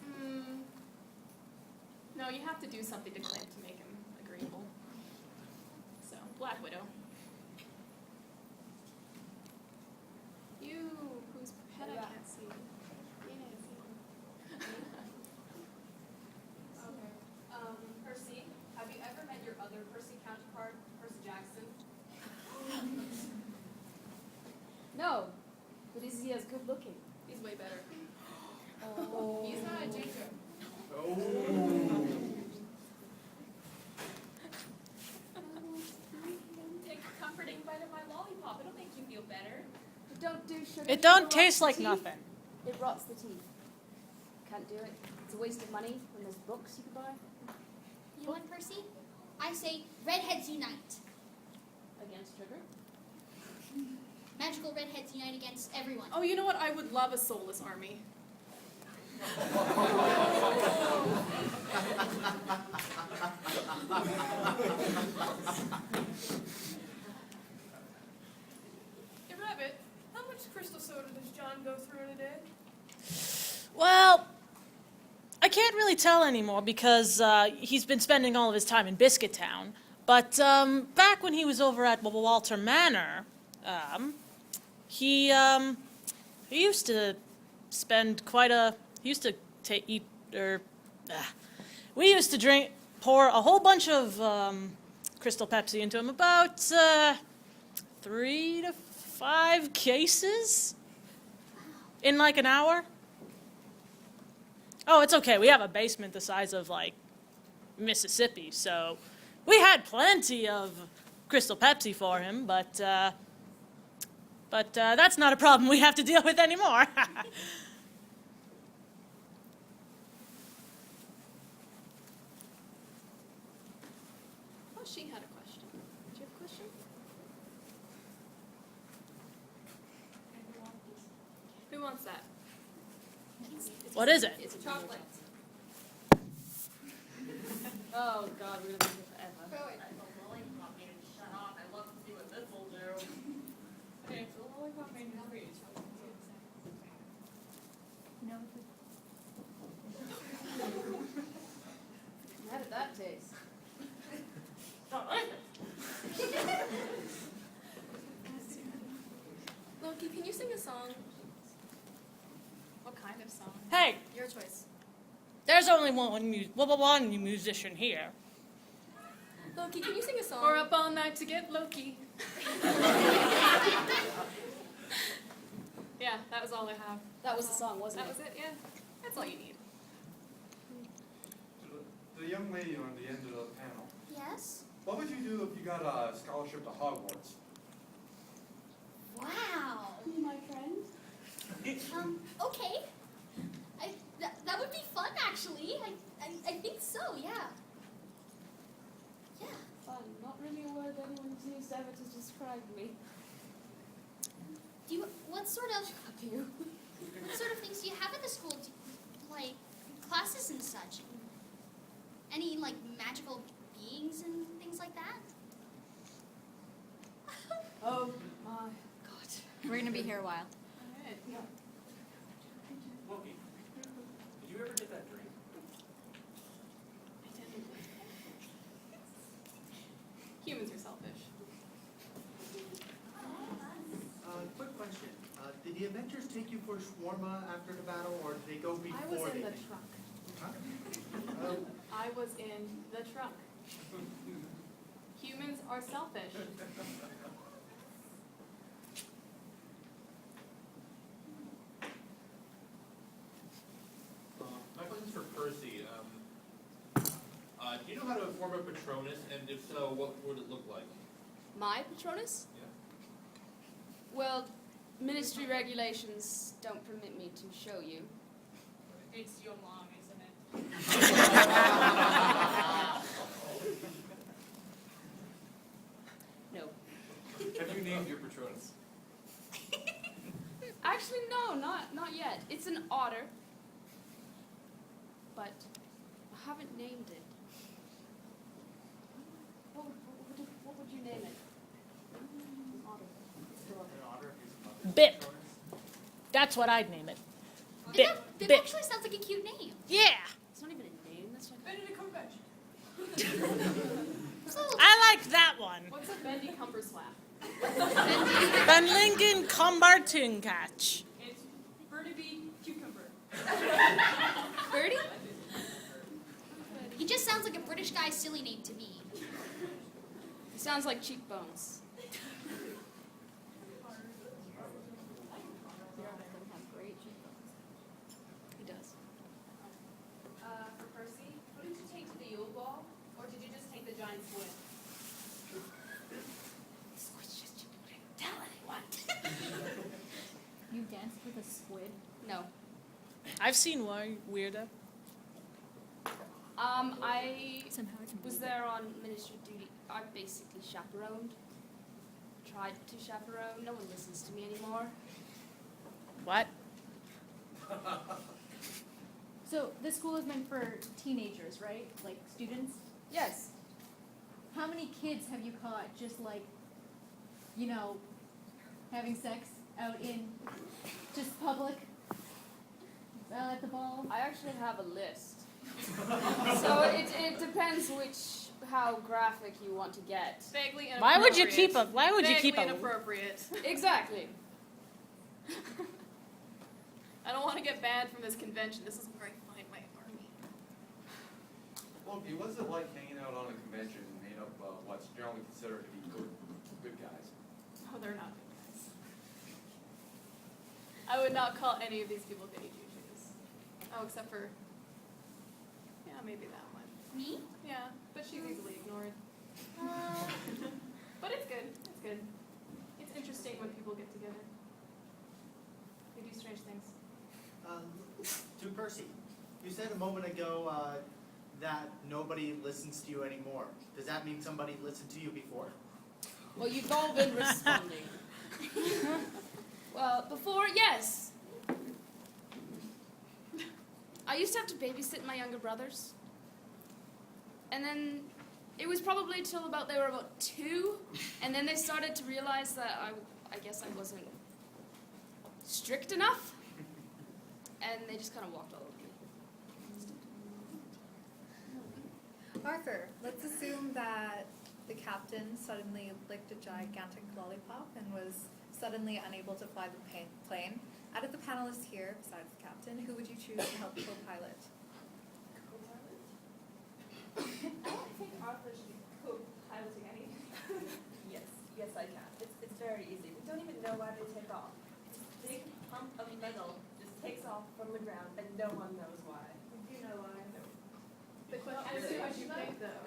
no, you have to do something to Clint to make him agreeable. So, Black Widow. You, whose head I can't see. Okay. Percy, have you ever met your other Percy counterpart, Percy Jackson? No, but is he as good looking? He's way better. Oh. He's not a ginger. Take a comforting bite of my lollipop. It'll make you feel better. Don't do sugar. It don't rots taste the like teeth. nothing. It rots the teeth. Can't do it. It's a waste of money when there's books you can buy. You know what, Percy? I say redheads unite. Against sugar? Magical redheads unite against everyone. Oh, you know what? I would love a soulless army. Hey, Rabbit, how much crystal soda does John go through in a day? Well, I can't really tell anymore because he's been spending all of his time in Biscuit Town. But back when he was over at Walter Manor, he used to spend quite a. He used to eat we used to pour a whole bunch of Crystal Pepsi into him, about 3 to 5 cases in like an hour. Oh, it's okay. We have a basement the size of, like, Mississippi, so we had plenty of Crystal Pepsi for him, but that's not a problem we have to deal with anymore. Oh, she had a question. Do you have a question? Who wants that? What is it? It's a chocolate. Oh God, we're gonna be here forever. I told the lollipop man to shut off. I'd love to see what this will do. Okay, so the lollipop man is ready. How did that taste? Loki, can you sing a song? What kind of song? Hey, Your choice. there's only one musician here. Loki, can you sing a song? We're up all night to get Loki. Yeah, that was all I have. That was the song, wasn't That it? was it, yeah. That's all you need. The young lady on the end of the panel, Yes? what would you do if you got a scholarship to Hogwarts? Wow. My friend? Okay. That would be fun, actually. I think so, yeah. Yeah. Fun. Not really a word anyone's used ever to describe me. What sort of things do you have at the school? Like classes and such? Any like magical beings and things like that? Oh my. We're gonna be here a while. Loki, did you ever get that dream? Humans are selfish. Quick question. Did the Avengers take you for shawarma after the battle, or did they go before I was in they the did? truck. Huh? I was in the truck. Humans are selfish. My question's for Percy. Do you know how to form a Patronus, and if so, what would it look like? My Patronus? Yeah. Well, ministry regulations don't permit me to show you. It's your mom, isn't it? No. Have you named your Patronus? Actually, no, not yet. It's an otter. But I haven't named it. What would you name it? Otter. Bip. That's what I'd name it. Bip. Bip Bip. actually sounds like a cute name. Yeah. It's not even a name. That's like Benedict Cumberbatch. I like that one. What's a bendy cumber slap? Van Lincoln Combartuncatch. It's Burnaby Cucumber. Birdie? He just sounds like a British guy's silly name to me. It sounds like cheekbones. He does. For Percy, who did you take to the Yule Ball, or did you just take the giant squid? Tell anyone. You danced with a squid? No. I've seen one, weirdo. I Somehow it's was there on ministry duty. I basically chaperoned. Tried to chaperone. No one listens to me anymore. What? So this school is meant for teenagers, right? Like students? Yes. How many kids have you caught just like, having sex out in just public? At the ball? I actually have a list. So it depends how graphic you want to get. Vaguely inappropriate. Why would you keep a? Why would you keep Vaguely a? inappropriate. Exactly. I don't want to get banned from this convention. This is where I find my army. Loki, what's it like hanging out on a convention made up of what's generally considered to be good guys? Oh, they're not good guys. I would not call any of these people goody two-shoes. Oh, except for, yeah, maybe that one. Me? Yeah, but she's easily ignored. But it's good. It's good. It's interesting when people get together. They do strange things. To Percy, you said a moment ago that nobody listens to you anymore. Does that mean somebody listened to you before? Well, you've all been responding. Well, before, yes. I used to have to babysit my younger brothers. And then it was probably till they were about 2, and then they started to realize that I guess I wasn't strict enough, and they just kind of walked all over me. Arthur, let's assume that the captain suddenly licked a gigantic lollipop and was suddenly unable to fly the plane. Out of the panelists here, besides the captain, who would you choose to help co-pilot? I don't think Arthur should be co-piloting anything. Yes, I can. It's very easy. We don't even know why they take off. It's a big hump of metal just takes off from the ground, and no one knows why. Do you know why? No. The question is, who would you pick, though?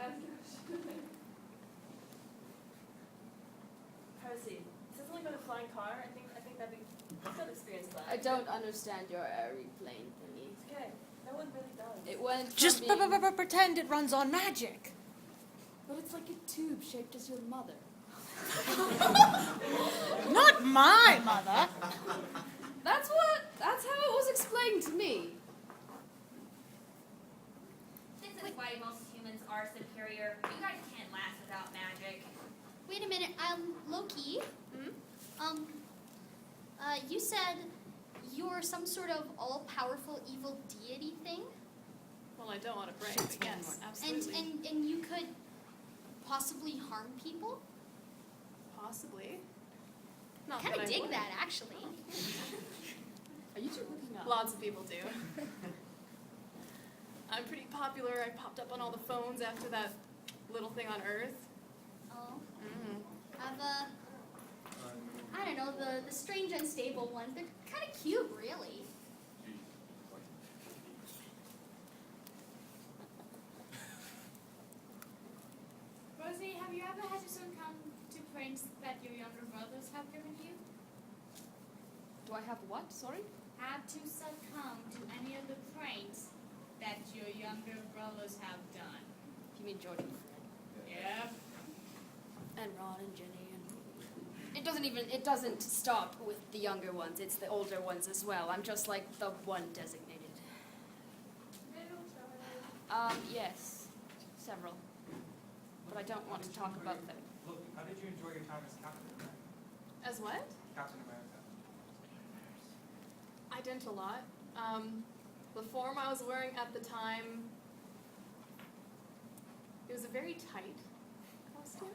Percy, since only got a flying car, I think that'd be a good experience for that. I don't understand your airplane thingy. It's okay. No one really does. It went from Just being, pretend it runs on magic. but it's like a tube shaped as your mother. Not my mother. That's how it was explained to me. This is why most humans are superior. You guys can't last without magic. Wait a minute, Loki. Hmm? You said you're some sort of all-powerful evil deity thing? Well, I don't want to brag, but yes, absolutely. And you could possibly harm people? Possibly. I Not kind that of I dig would. that, actually. Are you two looking up? Lots of people do. I'm pretty popular. I popped up on all the phones after that little thing on Earth. Oh. Mm-hmm. I've, I don't know, the strange unstable ones. They're kind of cute, really. Rosie, have you ever had to succumb to pranks that your younger brothers have given you? Do I have what? Sorry? Had to succumb to any of the pranks that your younger brothers have done? You mean George and Fred? Yep. And Ron and Jenny and... It doesn't stop with the younger ones. It's the older ones as well. I'm just like the one designated. Yes. Several. But I don't want to talk about them. Look, how did you enjoy your time as Captain America? As what? Captain America. I didn't a lot. The form I was wearing at the time, it was a very tight costume.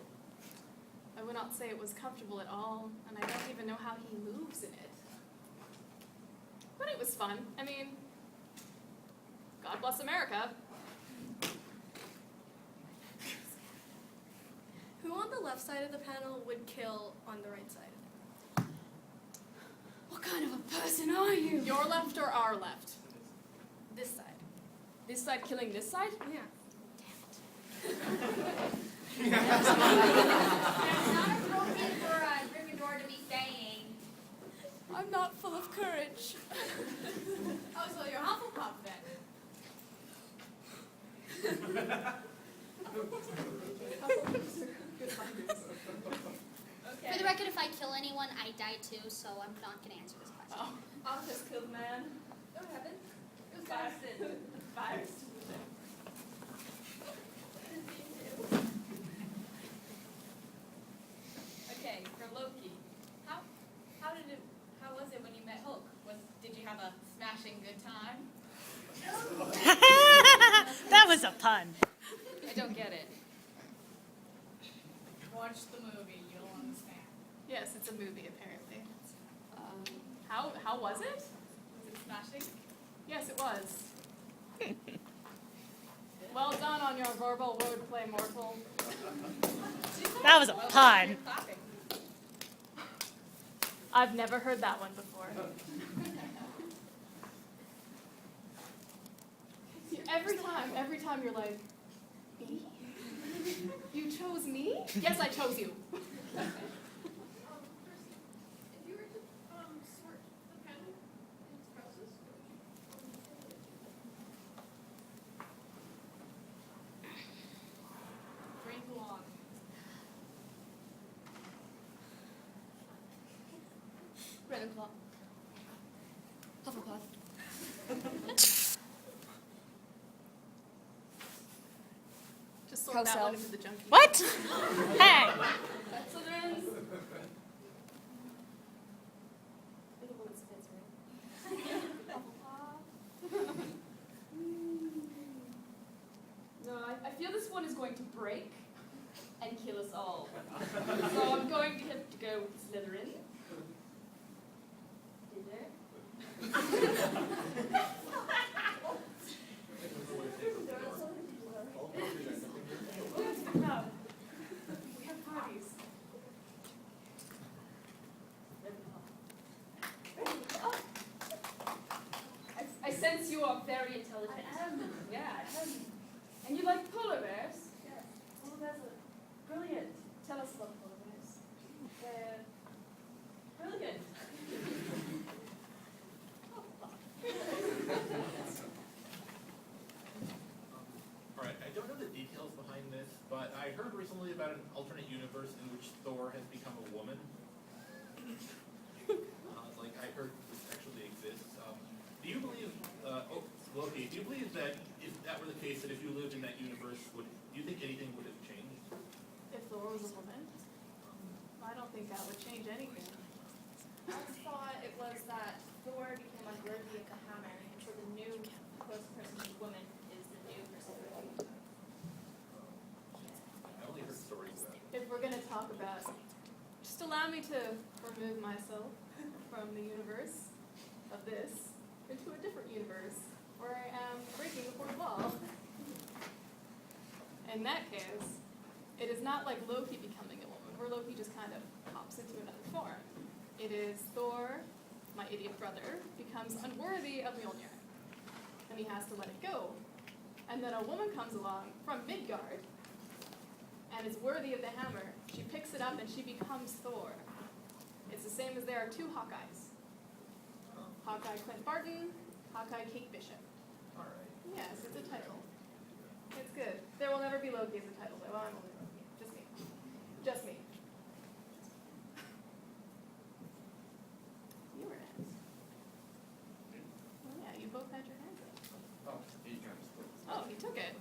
I would not say it was comfortable at all, and I don't even know how he moves in it. But it was fun. I mean, God bless America. Who on the left side of the panel would kill on the right side? What kind of a person are you? Your left or our left? This side. This side killing this side? Yeah. It's not appropriate for a Gryffindor to be saying. I'm not full of courage. Oh, so you're Hufflepuff then? For the record, if I kill anyone, I die too, so I'm not going to answer this question. Oh. Arthur's killed a man. What happened? It was by accident. By accident. Okay, for Loki, how was it when you met Hulk? Did you have a smashing good time? That was a pun. I don't get it. Watch the movie, you'll understand. Yes, it's a movie apparently. How was it? Was it smashing? Yes, it was. Well done on your verbal wordplay, mortal. That was a pun. I've never heard that one before. Every time you're like, me? You chose me? Yes, I chose you. If you were to sort the pen in its process, Drink water. Ravenclaw. Hufflepuff. Just sort that House one elf. into the junkie. What? Hey! Slytherins. No, I feel this one is going to break and kill us all. So I'm going to have to go with Slytherin. No. We have parties. I sense you are very intelligent. I am. Yeah, I am. And you like polar bears? Yes. Polar bears are brilliant. Tell us about polar bears. They're brilliant. Alright, I don't know the details behind this, but I heard recently about an alternate universe in which Thor has become a woman. Like, I heard this actually exists. Do you believe, Loki, do you believe that if that were the case, that if you lived in that universe, do you think anything would have changed? If Thor was a woman? I don't think that would change anything. I thought it was that Thor became unworthy of the hammer, and so the new close person to the woman is the new person. I only heard stories about it. If we're going to talk about, just allow me to remove myself from the universe of this into a different universe where I am breaking the fourth wall. In that case, it is not like Loki becoming a woman, where Loki just kind of pops into another form. It is Thor, my idiot brother, becomes unworthy of Mjolnir, and he has to let it go. And then a woman comes along from Midgard, and is worthy of the hammer. She picks it up and she becomes Thor. It's the same as there are two Hawkeyes. Hawkeye Clint Barton, Hawkeye Kate Bishop. Alright. Yes, it's a title. It's good. There will never be Loki as a title, though. I'm only Loki. Just me. Just me. You were next. Oh, yeah, you both had your hands up. Oh, he kind of split. Oh, he took it.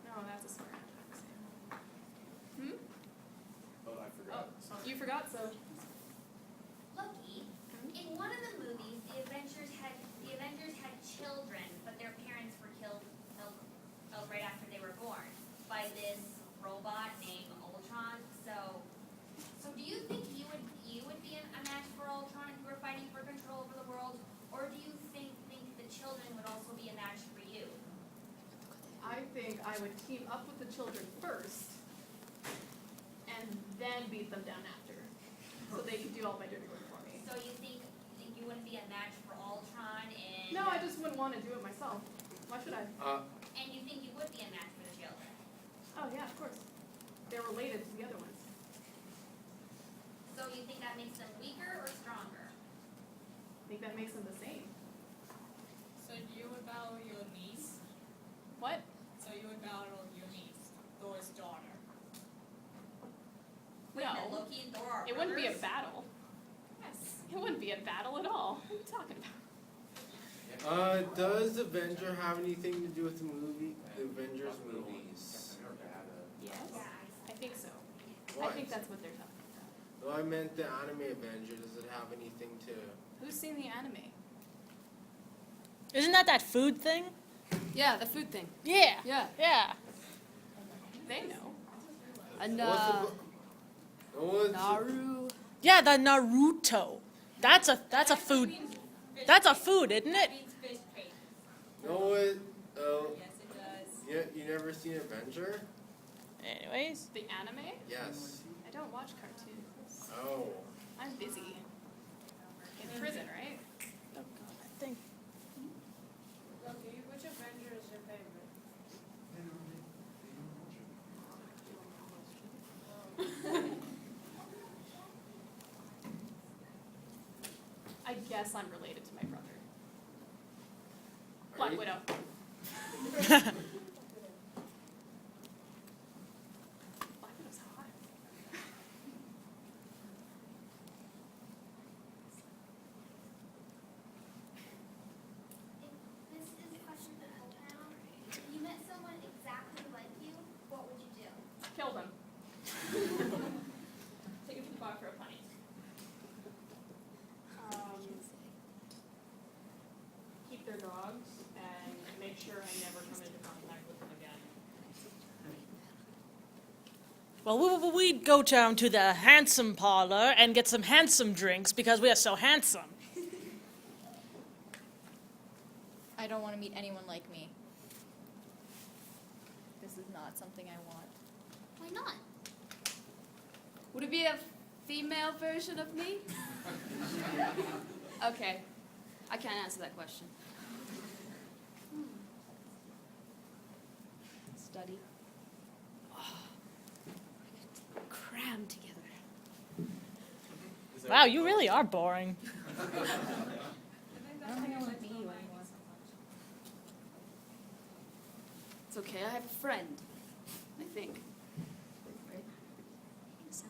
No, that's a smart. Hmm? Oh, I forgot. Oh, you forgot, so. Loki, in one of the movies, the Avengers had children, but their parents were killed right after they were born by this robot named Ultron. So do you think you would be a match for Ultron if you were fighting for control over the world, or do you think the children would also be a match for you? I think I would team up with the children first, and then beat them down after, so they could do all my dirty work for me. So you think you wouldn't be a match for Ultron and... No, I just wouldn't want to do it myself. Why should I? And you think you would be a match for the children? Oh yeah, of course. They're related to the other ones. So you think that makes them weaker or stronger? I think that makes them the same. So you would battle your niece? What? So you would battle your niece, Thor's daughter. Wait, No. no, Loki and Thor are It wouldn't be a brothers? battle. Yes. It wouldn't be a battle at all. What are you talking about? Does Avenger have anything to do with the movie, the Avengers movies? Yes. Yeah, I think so. What? I think that's what they're talking about. No, I meant the anime Avenger. Does it have anything to? Who's seen the anime? Isn't that food thing? Yeah, the food thing. Yeah. Yeah. Yeah. They know. And What's Naru. Yeah, the Naruto. That's a food. That's a food, isn't it? Fish cake. No, what? Oh, Yes, it does. you never seen Avenger? Anyways. The anime? Yes. I don't watch cartoons. Oh. I'm busy. In prison, right? Oh God, I think. Loki, which Avenger is your favorite? I guess I'm related to my brother. Are Black you? Widow. Black Widow's hot. This is a question for the whole panel. If you met someone exactly like you, what would you do? Kill them. Take them to the bar for a pint. Keep their dogs and make sure I never come into contact with them again. Well, we'd go down to the handsome parlor and get some handsome drinks because we are so handsome. I don't want to meet anyone like me. This is not something I want. Why not? Would it be a female version of me? Okay. I can't answer that question. Study. Cram together. Wow, you really are boring. I don't think I want to be you anymore. It's okay, I have a friend. I think. Right? So,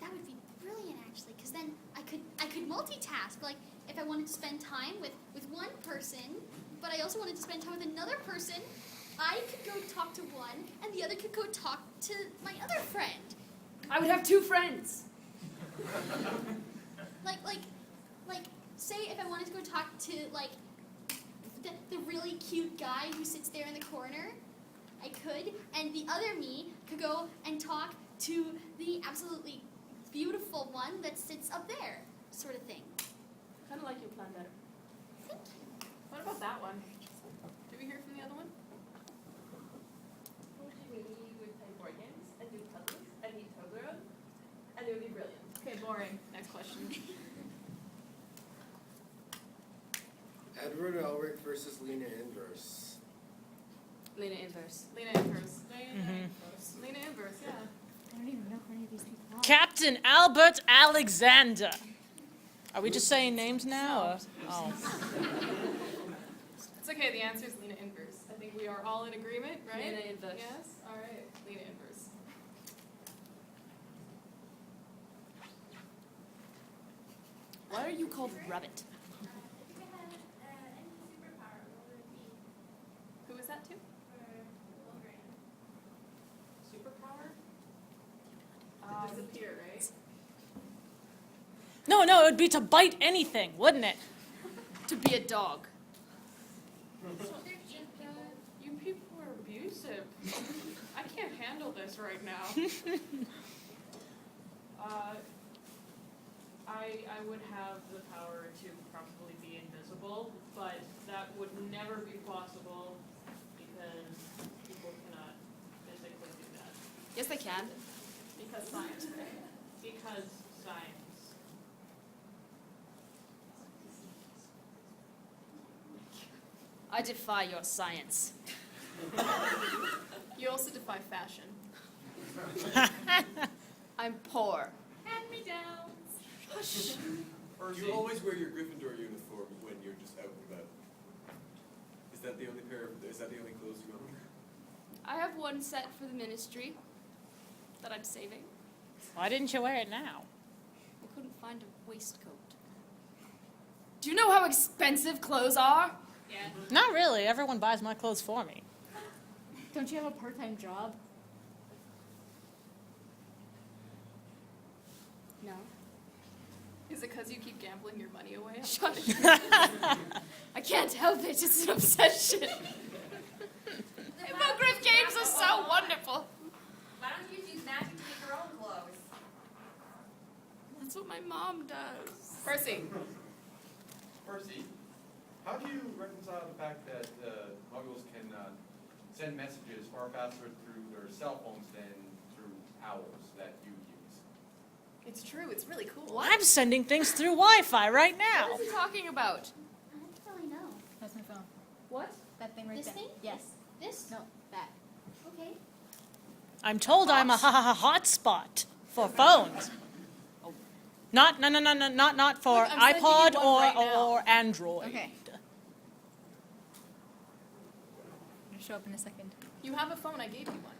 that would be brilliant actually, because then I could multitask. Like if I wanted to spend time with one person, but I also wanted to spend time with another person, I could go talk to one, and the other could go talk to my other friend. I would have two friends. say if I wanted to go talk to, like, the really cute guy who sits there in the corner, I could, and the other me could go and talk to the absolutely beautiful one that sits up there, sort of thing. Kind of like your plan better. Thank you. What about that one? Did we hear from the other one? We would play board games and do puzzles and eat Toblerone, and it would be brilliant. Okay, boring. Next question. Edward Elric versus Lena Inverse. Lena Inverse. Lena Inverse. Lena Inverse, yeah. I don't even know who any of these people are. Captain Albert Alexander. Are we just saying names now? Or? Oh. It's okay, the answer is Lena Inverse. I think we are all in agreement, right? Lena Inverse. Yes? All right, Lena Inverse. Why are you called Rabbit? Who was that to? Superpower? Disappear, right? No, it would be to bite anything, wouldn't it? To be a dog. You people are abusive. I can't handle this right now. I would have the power to probably be invisible, but that would never be possible because people cannot physically do that. Yes, they can. Because science, right? Because science. I defy your science. You also defy fashion. I'm poor. Hand me down. Do you always wear your Gryffindor uniform when you're just out and about? Is that the only clothes you own? I have one set for the ministry that I'm saving. Why didn't you wear it now? I couldn't find a waistcoat. Do you know how expensive clothes are? Yeah. Not really. Everyone buys my clothes for me. Don't you have a part-time job? No. Is it because you keep gambling your money away? Shut it. I can't help it. It's an obsession. Hippogriff games are so wonderful. Why don't you use magic to make your own clothes? That's what my mom does. Percy. Percy, how do you reconcile the fact that muggles can send messages far faster through their cell phones than through owls that you use? It's true. It's really cool. I'm sending things through Wi-Fi right What now. is he talking about? I don't really know. That's my phone. What? That thing right This there. thing? Yes. This? No, that. Okay. I'm told I'm a hotspot for phones. Not for Look, I'm sending iPod you one right now. or Android. Okay. It'll show up in a second. You have a phone. I gave you one.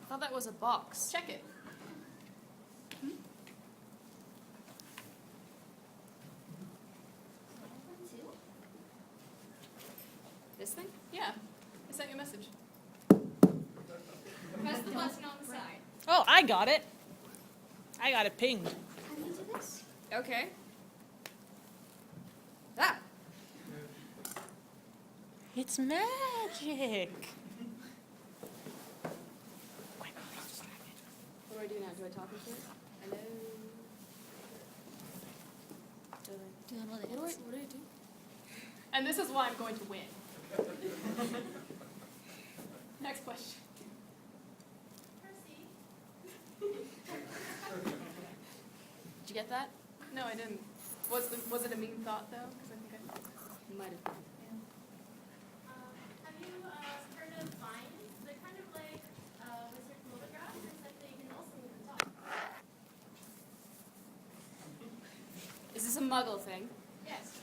I thought that was a box. Check it. This thing? Yeah. I sent you a message. Press the button on the side. Oh, I got it. I got it pinged. How do you do this? Okay. Ah. It's magic. What do I do now? Do I talk into it? Hello? What do I do? And this is why I'm going to win. Next question. Did you get that? No, I didn't. Was it a mean thought though? Because I think I Might have been. Have you heard of vines? They're kind of like wizard photographs, except they can also move and talk. Is this a muggle thing? Yes.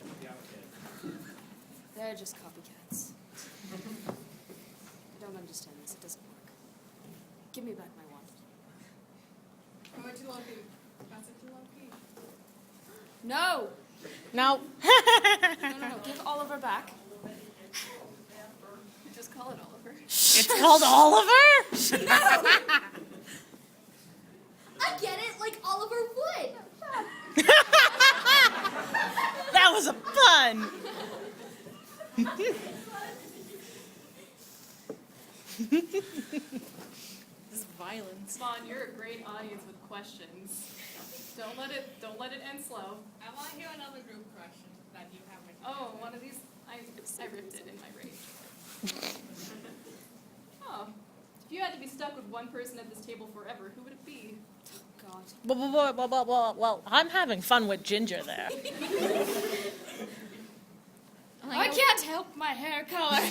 They're just copycats. I don't understand this. It doesn't work. Give me back my wand. I'm going to Loki. That's it to Loki. No! No. No. Give Oliver back. You just call it Oliver. It's called Oliver? I get it, like Oliver Wood. on! This is violence. Vaughn, you're a great audience with questions. Don't let it end slow. I want to hear another group question that you have with Oh, one of these, I ripped it in my rage. Oh, if you had to be stuck with one person at this table forever, who would it be? God. Well, I'm having fun with Ginger there. I can't help my hair color.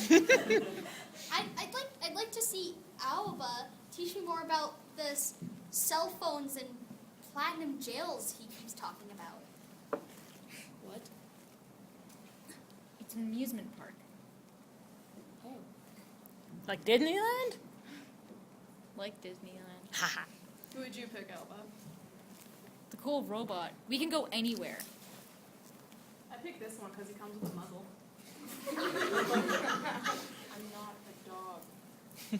I'd like to see Alba teach me more about this cell phones and platinum jails he keeps talking about. What? It's an amusement park. Oh. Like Disneyland? Like Disneyland. Haha. Who would you pick, Alba? The cool robot. We can go anywhere. I picked this one because he comes with a muzzle. I'm not a dog. You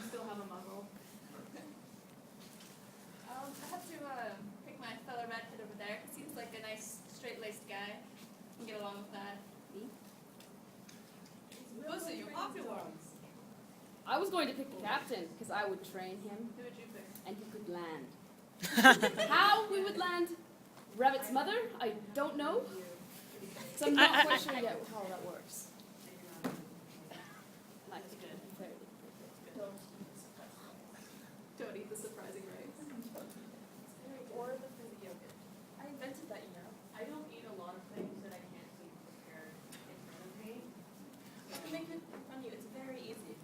still have a muzzle. I have to pick my fellow redhead over there. He seems like a nice, straight-laced guy. Can get along with that. Pussy, you're popular. I was going to pick the captain because I would train him Who would you pick? and he could land. How we would land Rabbit's mother, I don't know. So I'm not quite sure yet how that works. Nice. Very good. Don't eat the surprising rice. Or the fruit yogurt. I invented that, you know. I don't eat a lot of things that I can't see prepared in front of me. I can make it in front of you. It's very easy.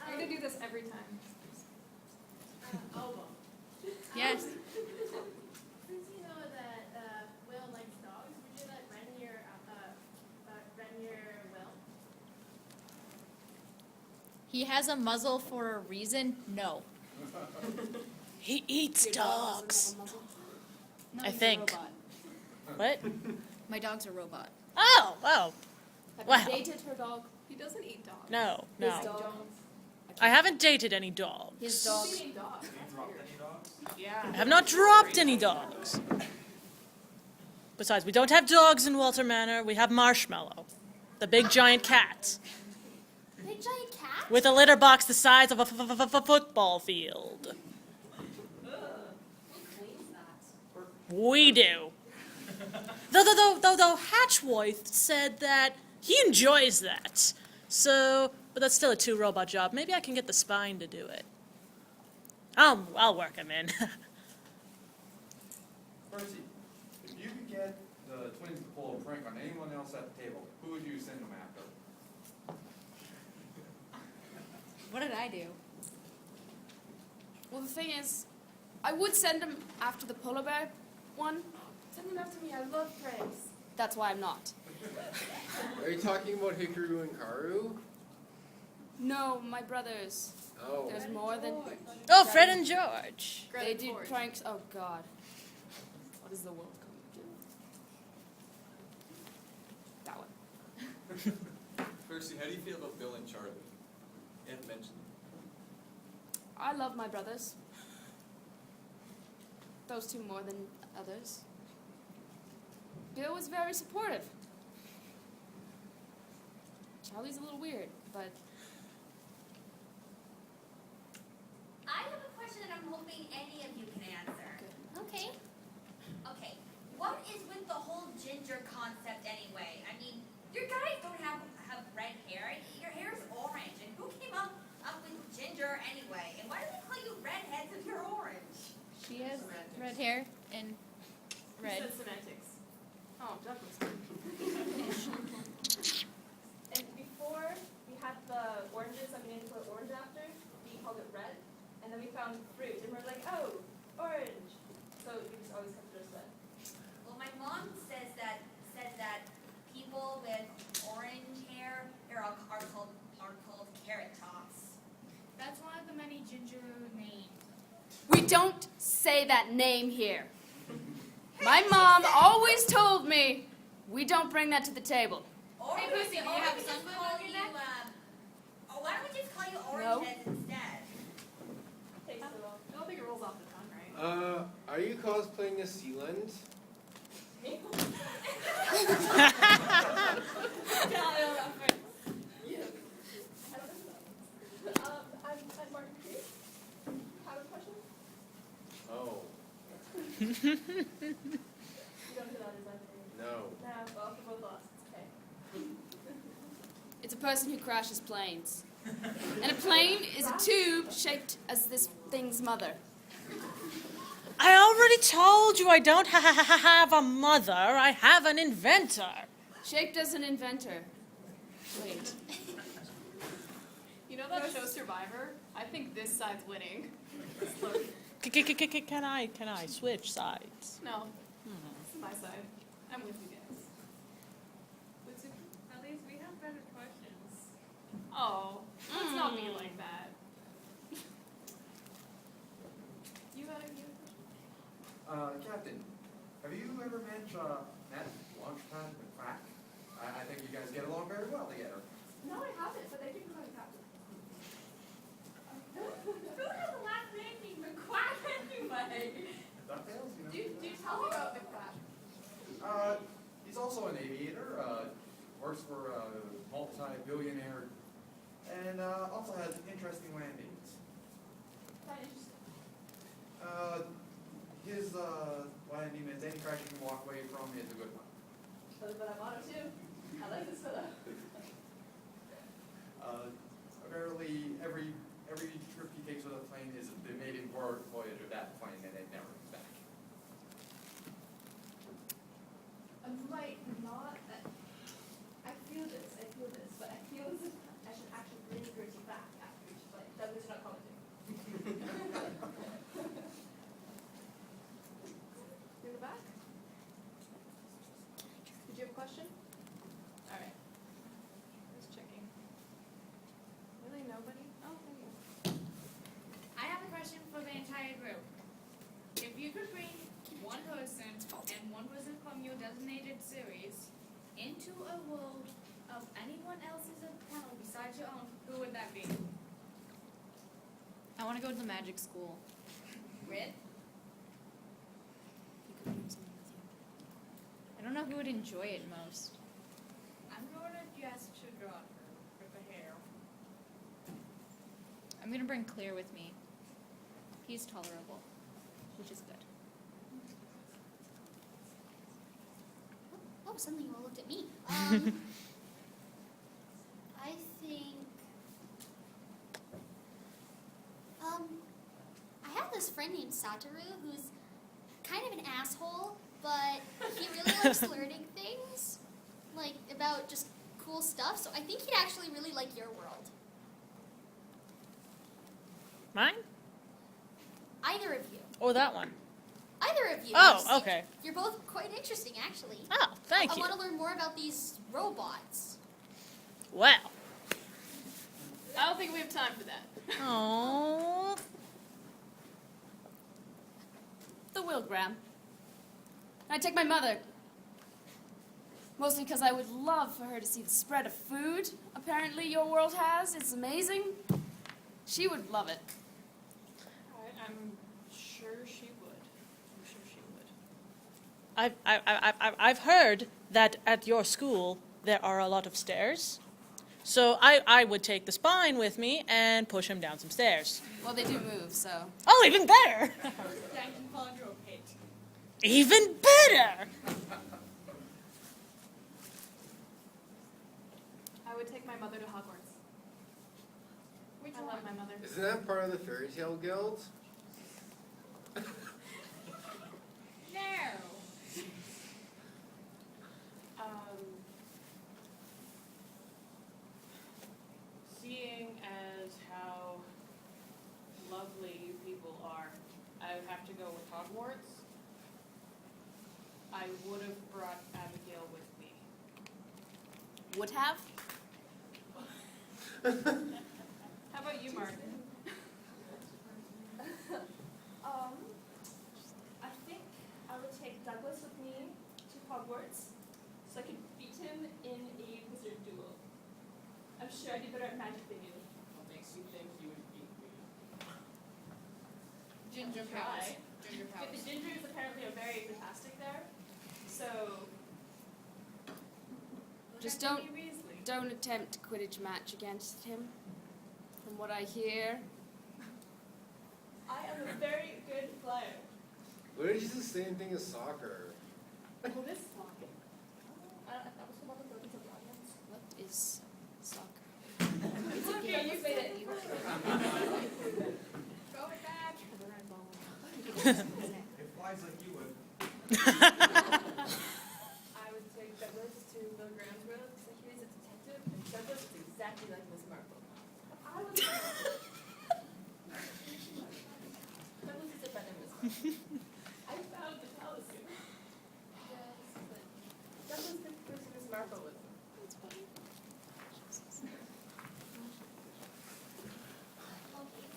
I'm gonna do this every time. Elbow. Yes. Since you know that Will likes dogs, would you let Ren your Will? He has a muzzle for a reason? No. He eats Your dog dogs. doesn't have a muzzle? No, I he's a think. robot. What? My dog's a robot. Oh, wow. Have Wow. you dated her dog? He doesn't eat dogs. No, His no. dog? I haven't dated any dogs. His dog. He's eating dogs. Yeah. I have not dropped any dogs. Besides, we don't have dogs in Walter Manor. We have Marshmallow, the big giant cat, Big giant cat? with a litter box the size of a football field. Who cleans that? We do. Though Hatchworth said that he enjoys that. So, but that's still a 2-robot job. Maybe I can get the spine to do it. I'll work him in. Percy, if you could get the twins to pull a prank on anyone else at the table, who would you send them after? What did I do? Well, the thing is, I would send him after the polar bear one. Send them after me. I love pranks. That's why I'm not. Are you talking about Hikaru and Karu? No, my brothers. Oh. There's more than. Oh, Fred and George. They do pranks. Oh God. What is the world coming to? That one. Percy, how do you feel about Bill and Charlie? You haven't mentioned them. I love my brothers. Those two more than others. Bill was very supportive. Charlie's a little weird, but I have a question that I'm hoping any of you can answer. Okay. Okay, what is with the whole ginger concept anyway? I mean, your guys don't have red hair. Your hair is orange. And who came up with ginger anyway? And why do they call you redheads if you're orange? She has red hair and He red. said semantics. Oh, Douglas. And before we had the oranges that we named it orange after, we called it red. And then we found fruit, and we're like, oh, orange. So we just always kept it as red. Well, my mom said that people with orange hair are called carrot tops. That's one of the many ginger names. we don't say that name here. My mom always told me we don't bring that to the table. Or Hey, we Lucy, do you or have we just sunburn call on your you, neck? why don't we just call you No. orange heads instead? Takes so long. I don't think it rolls off cosplaying as Sealand? Me? I'm Martin Creek. Have a question? Oh, You don't know that is like no. No, well, we're both lost. It's okay. It's a person who crashes planes. And a plane is a tube shaped as this thing's mother. I already told you I don't have a mother. I have an inventor. Shaped as an inventor. Wait. You know that show Survivor? I think this side's winning. Can I switch sides? No, this is my side. I'm with you guys. At least we have better questions. Oh, let's not be like that. You got a question? Captain, have you ever met Launchpad McCrack? I think you guys get along very well together. No, I haven't, but thank you for coming, Captain. Who has a last name named McQuack anyway? DuckTales, you know. Do tell me about the crash. He's also an aviator, works for a multi-billionaire, and also has interesting landings. Quite interesting. His landing is any crash you can walk away from is a good one. But I'm on it too. I like this fellow. Apparently, every trip he takes with a plane is the maiden voyage of that plane, and it never comes back. I might not. I feel this, but I feel as if I should actually bring Gertie back after each flight. Douglas, not commenting. You in the back? Did you have a question? All right. Just checking. Really, nobody? Oh, there you go. I have a question for the entire group. If you could bring one person and one person from your designated series into a world of anyone else's panel besides your own, who would that be? I want to go to the magic school. Red? I don't know who would enjoy it most. I'm going to guess Chidron with the hair. I'm going to bring Clear with me. He's tolerable, which is good. Oh, suddenly you all looked at me. I think. I have this friend named Satoru who's kind of an asshole, but he really likes learning things, like about just cool stuff. So I think he'd actually really like your world. Mine? Either of you. Or that one? Either of you. Oh, I just think okay. You're both quite interesting, actually. Oh, thank I you. want to learn more about these robots. Well. I don't think we have time for that. Oh. The will, Graham. I take my mother. Mostly because I would love for her to see the spread of food apparently your world has. It's amazing. She would love it. I'm sure she would. I'm sure she would. I've heard that at your school there are a lot of stairs. So I would take the spine with me and push him down some stairs. Well, they do move, so. Oh, even better! Yeah, you can fall into a pit. Even better! I would take my mother to Hogwarts. Which I one? love my mother. Isn't that part of the fairy tale guild? No. Seeing as how lovely you people are, I would have to go with Hogwarts. I would have brought Abigail with me. Would have? How about you, Martin? I think I would take Douglas with me to Hogwarts so I could beat him in a wizard duel. I'm sure I'd be better at magic than you. What makes you think you would beat me? Ginger powers. your Yeah, powers. the gingers apparently are very fantastic there. So Just Look at don't Ginny Weasley. don't attempt a Quidditch match against him. From what I hear, I am a very good player. Quidditch is the same thing as soccer. Well, this is fun. That was about the buildings of the audience. what is soccer? It's okay, you made it. Go back. It flies like you would. I would take Douglas to the Graham's room because he was a detective, and Douglas is exactly like Miss Marple. I was. Douglas is a better Miss Marple. I found the talisman. Yes, but Douglas could pursue Miss Marple with him. That's funny. Okay.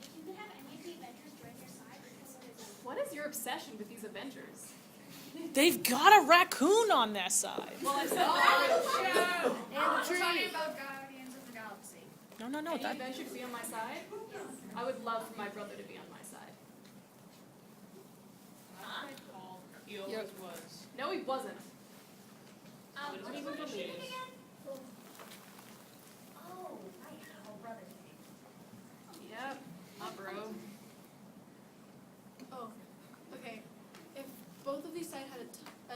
If you could have any of the Avengers join your side, because what is it? What is your obsession with these Avengers? They've got a raccoon on their side. Well, I said Oh, and I'm the tree. talking about Guardians of the Galaxy. No, Any that. Avenger to be on my side? I would love for my brother to be on my side. Not Paul. He always Yep. was. No, he wasn't. What What is is it your even name believe? again? Oh, right, our brother's name. Yep, my bro. Oh, okay. If both of these sides had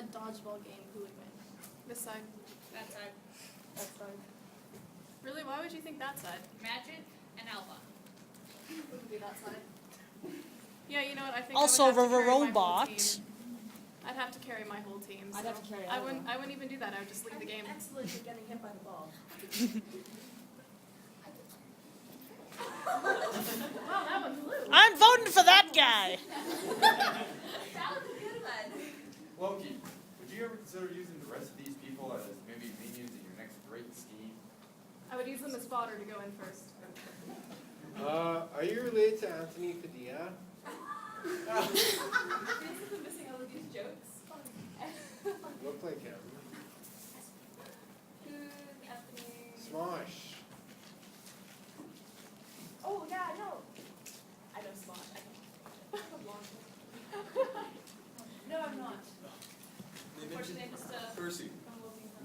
a dodgeball game, who would win? This side. That side. That side. Really? Why would you think that side? Magic and Alpha. Wouldn't be that side. Yeah, you know what? I think Also, I would have to carry my whole robot. team. I'd have to carry my whole team. I'd so have to carry I Alva. wouldn't even do that. I would just leave the game. Excellent at getting hit by the ball. Wow, that one flew. I'm voting for that guy. That was a good one. Loki, would you ever consider using the rest of these people as maybe minions in your next great scheme? I would use them as fodder to go in first. Are you related to Anthony Padilla? This is missing all of these jokes. Look like him. Who's Anthony? Smosh. Oh yeah, I know. I know Smosh. I know. No, I'm not. They Unfortunately, mentioned, I'm just Percy,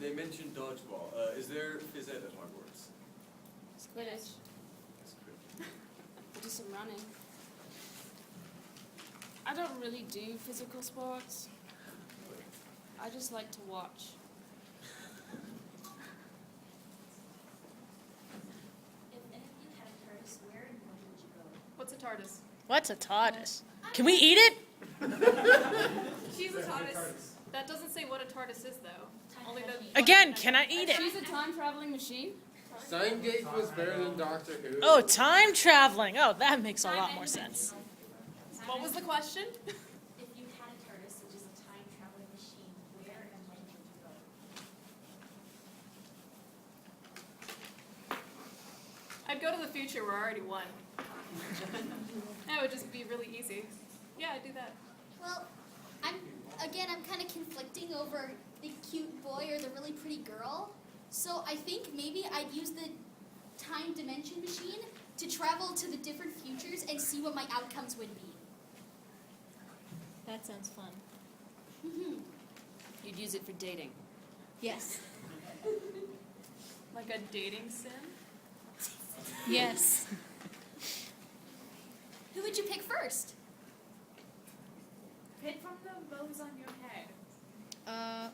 they mentioned dodgeball. Is there phys ed at Hogwarts? It's Quidditch. That's good. Do some running. I don't really do physical sports. I just like to watch. If any of you had a TARDIS, where and when would you go? What's a TARDIS? What's a TARDIS? Can we eat it? She's a TARDIS. That doesn't say what a TARDIS is, though. Only the. Again, can I eat it? She's a time traveling machine. Steingate was better than Doctor Who. Oh, time traveling. Oh, that makes a lot more sense. What was the question? If you had a TARDIS, which is a time traveling machine, where and when would you go? I'd go to the future where I already won. That would just be really easy. Yeah, I'd do that. Well, I'm kind of conflicting over the cute boy or the really pretty girl. So I think maybe I'd use the time dimension machine to travel to the different futures and see what my outcomes would be. That sounds fun. You'd use it for dating. Yes. Like a dating sim? Yes. Who would you pick first? Pick from the bows on your head.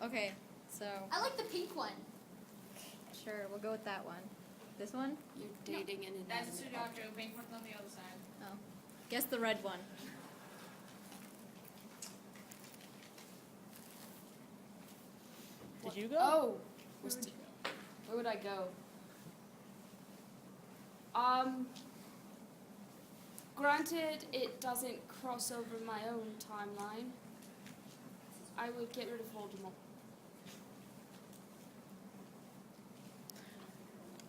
Okay, so I like the pink one. sure, we'll go with that one. This one? You're dating an That's inanimate Sudoku. object. Pink one's on the other side. Oh. Guess the red one. Did you go? Oh, where would I go? Granted, it doesn't cross over my own timeline. I would get rid of Voldemort.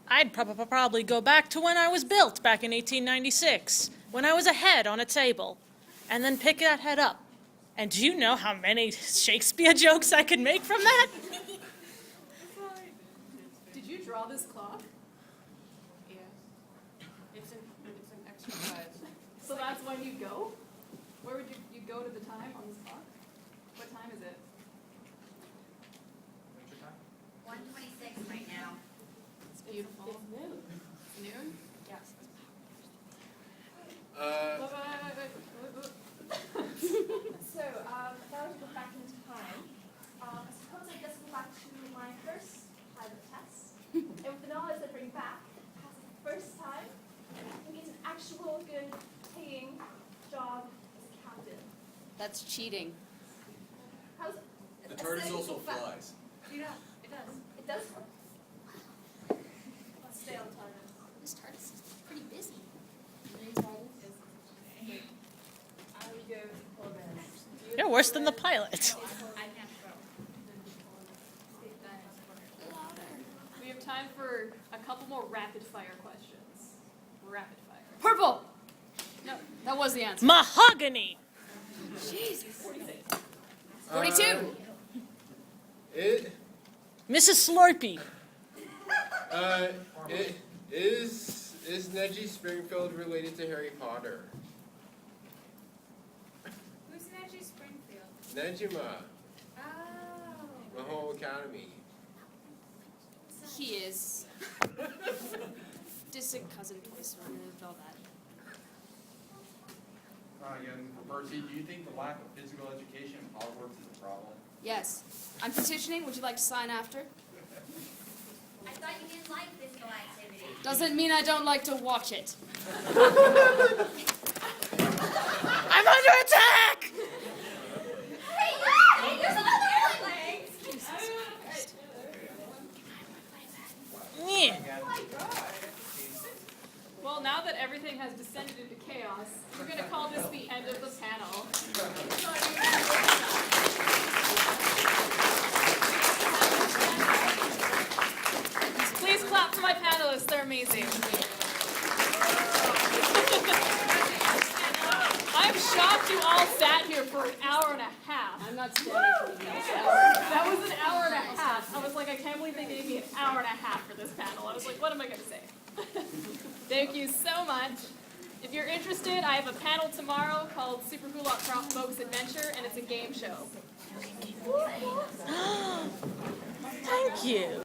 I'd probably go back to when I was built back in 1896, when I was a head on a table, and then pick that head up. And do you know how many Shakespeare jokes I could make from that? Did you draw this clock? Yeah. It's an exercise. So that's when you go? Where would you go to the time on this clock? What time is it? What's your time? 1:26 right now. It's beautiful. It's noon. Noon? Yes. So, if I were to go back in time, I suppose I'd just go back to my first pilot test. And with the knowledge I bring back, pass it the first time, and get an actual good paying job as a captain. That's cheating. How's it? The TARDIS also flies. Yeah, it does. It does. Let's stay on TARDIS. This TARDIS is pretty busy. I would go for You're worse than the pilot. I can't go. We have time for a couple more rapid fire questions. Rapid fire. Purple! No, that was the answer. Mahogany. Jesus. 46. 42. Mrs. Slurpee. Is Neji Springfield related to Harry Potter? Who's Neji Springfield? Nejima, Oh. the whole academy. He is. Distant cousin twice removed, all that. Again, Percy, do you think the lack of physical education in Hogwarts is a problem? Yes. I'm petitioning. Would you like to sign after? I thought you didn't like physical activity. Doesn't mean I don't like to watch it. I'm under attack! Hey, there's another airplane! Yeah. Well, now that everything has descended into chaos, we're going to call this the end of the panel. Please clap for my panelists. They're amazing. I'm shocked you all sat here for an hour and a half. I'm not standing for the next That was an hour and a half. I was like, I can't believe they gave me an hour and a half for this panel. I was like, what am I going to say? Thank you so much. If you're interested, I have a panel tomorrow called Super Hulot Folks Adventure, and it's a game show. Thank you.